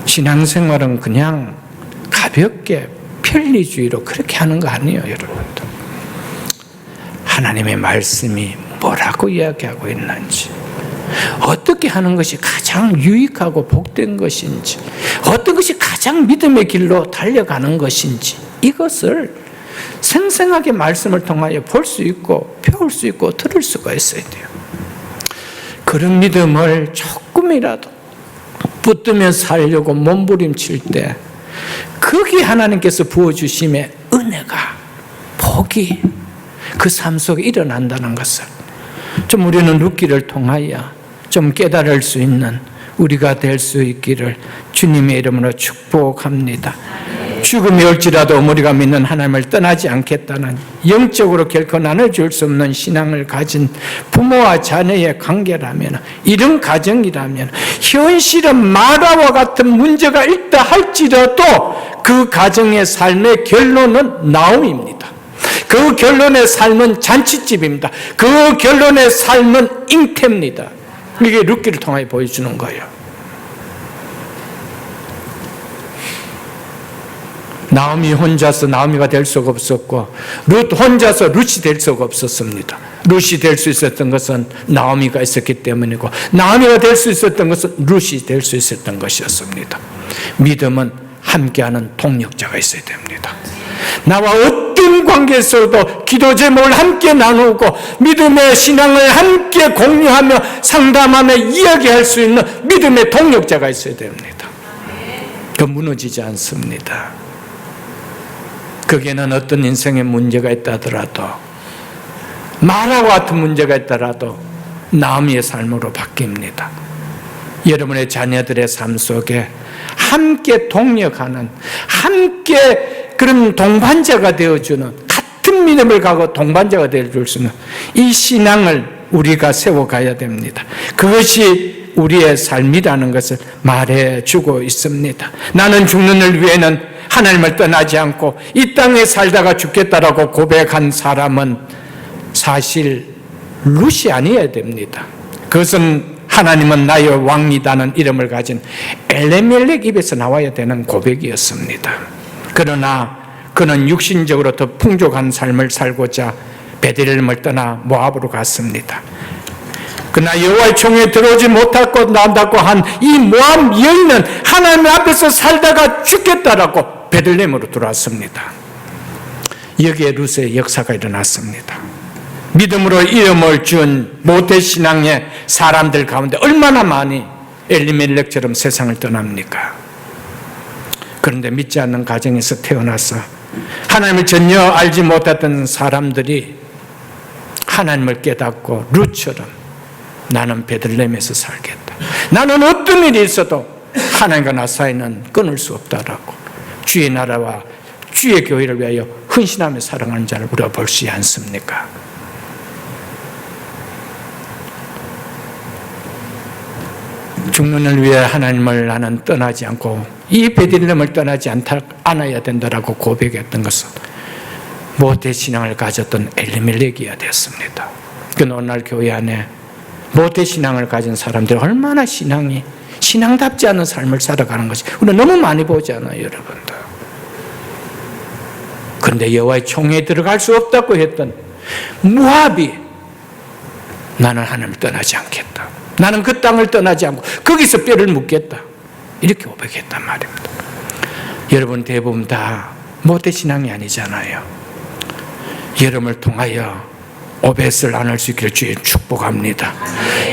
신앙생활은 그냥 가볍게 편리주의로 그렇게 하는 거 아니에요, 여러분들. 하나님의 말씀이 뭐라고 이야기하고 있는지, 어떻게 하는 것이 가장 유익하고 복된 것인지, 어떤 것이 가장 믿음의 길로 달려가는 것인지, 이것을 생생하게 말씀을 통하여 볼 수 있고 배울 수 있고 들을 수가 있어야 돼요. 그런 믿음을 조금이라도 붙들며 살려고 몸부림칠 때 거기 하나님께서 부어주심의 은혜가, 복이 그 삶 속에 일어난다는 것을 좀 우리는 룻기를 통하여 좀 깨달을 수 있는 우리가 될 수 있기를 주님의 이름으로 축복합니다. 죽음이 올지라도 어머니가 믿는 하나님을 떠나지 않겠다는 영적으로 결코 나눠줄 수 없는 신앙을 가진 부모와 자녀의 관계라면, 이런 가정이라면 현실은 마라와 같은 문제가 있다 할지라도 그 가정의 삶의 결론은 나옴입니다. 그 결론의 삶은 잔치집입니다. 그 결론의 삶은 잉태입니다. 이게 룻기를 통하여 보여주는 거예요. 나오미 혼자서 나오미가 될 수가 없었고 룻 혼자서 룻이 될 수가 없었습니다. 룻이 될 수 있었던 것은 나오미가 있었기 때문이고 나오미가 될 수 있었던 것은 룻이 될 수 있었던 것이었습니다. 믿음은 함께하는 동력자가 있어야 됩니다. 나와 어떤 관계에서도 기도 제목을 함께 나누고 믿음의 신앙을 함께 공유하며 상담하며 이야기할 수 있는 믿음의 동력자가 있어야 됩니다. 그 무너지지 않습니다. 거기에는 어떤 인생의 문제가 있다 하더라도 마라와 같은 문제가 있더라도 나오미의 삶으로 바뀝니다. 여러분의 자녀들의 삶 속에 함께 동력하는, 함께 그런 동반자가 되어주는, 같은 믿음을 가고 동반자가 되어줄 수 있는 이 신앙을 우리가 세워가야 됩니다. 그것이 우리의 삶이라는 것을 말해주고 있습니다. 나는 죽는 일 위에는 하나님을 떠나지 않고 이 땅에 살다가 죽겠다라고 고백한 사람은 사실 룻이 아니어야 됩니다. 그것은 하나님은 나의 왕이다는 이름을 가진 엘레멜렉 입에서 나와야 되는 고백이었습니다. 그러나 그는 육신적으로 더 풍족한 삶을 살고자 베들레헴을 떠나 모압으로 갔습니다. 그러나 여호와의 총에 들어오지 못하고 난다고 한 이 모압 여인은 하나님 앞에서 살다가 죽겠다라고 베들레헴으로 들어왔습니다. 여기에 룻의 역사가 일어났습니다. 믿음으로 이름을 준 모태신앙의 사람들 가운데 얼마나 많이 엘리멜렉처럼 세상을 떠납니까? 그런데 믿지 않는 가정에서 태어나서 하나님을 전혀 알지 못했던 사람들이 하나님을 깨닫고 룻처럼 나는 베들레헴에서 살겠다. 나는 어떤 일이 있어도 하나님과 나 사이는 끊을 수 없다라고 주의 나라와 주의 교회를 위하여 헌신하며 사랑하는 자를 우리가 볼 수 있지 않습니까? 죽는 을 위해 하나님을 나는 떠나지 않고 이 베들레헴을 떠나지 않아야 된다라고 고백했던 것은 모태신앙을 가졌던 엘리멜렉이어야 되었습니다. 그 오늘날 교회 안에 모태신앙을 가진 사람들이 얼마나 신앙답지 않은 삶을 살아가는 것이 우리가 너무 많이 보잖아요, 여러분들. 그런데 여호와의 총회에 들어갈 수 없다고 했던 모압이 나는 하나님을 떠나지 않겠다. 나는 그 땅을 떠나지 않고 거기서 뼈를 묻겠다. 이렇게 고백했단 말입니다. 여러분 대부분 다 모태신앙이 아니잖아요. 여러분을 통하여 오벳을 나눌 수 있기를 주의 축복합니다.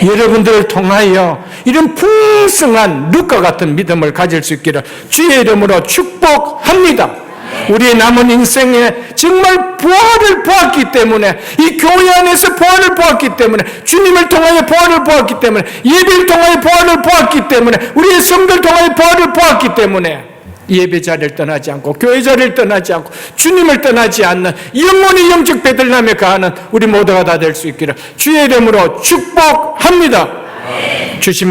여러분들을 통하여 이런 풍성한 룻과 같은 믿음을 가질 수 있기를 주의 이름으로 축복합니다. 우리의 남은 인생에 정말 부활을 보았기 때문에 이 교회 안에서 부활을 보았기 때문에 주님을 통하여 부활을 보았기 때문에 예배를 통하여 부활을 보았기 때문에 우리의 성도를 통하여 부활을 보았기 때문에 예배 자리를 떠나지 않고 교회 자리를 떠나지 않고 주님을 떠나지 않는 영원히 영적 베들레헴에 가는 우리 모두가 다 될 수 있기를 주의 이름으로 축복합니다. 주신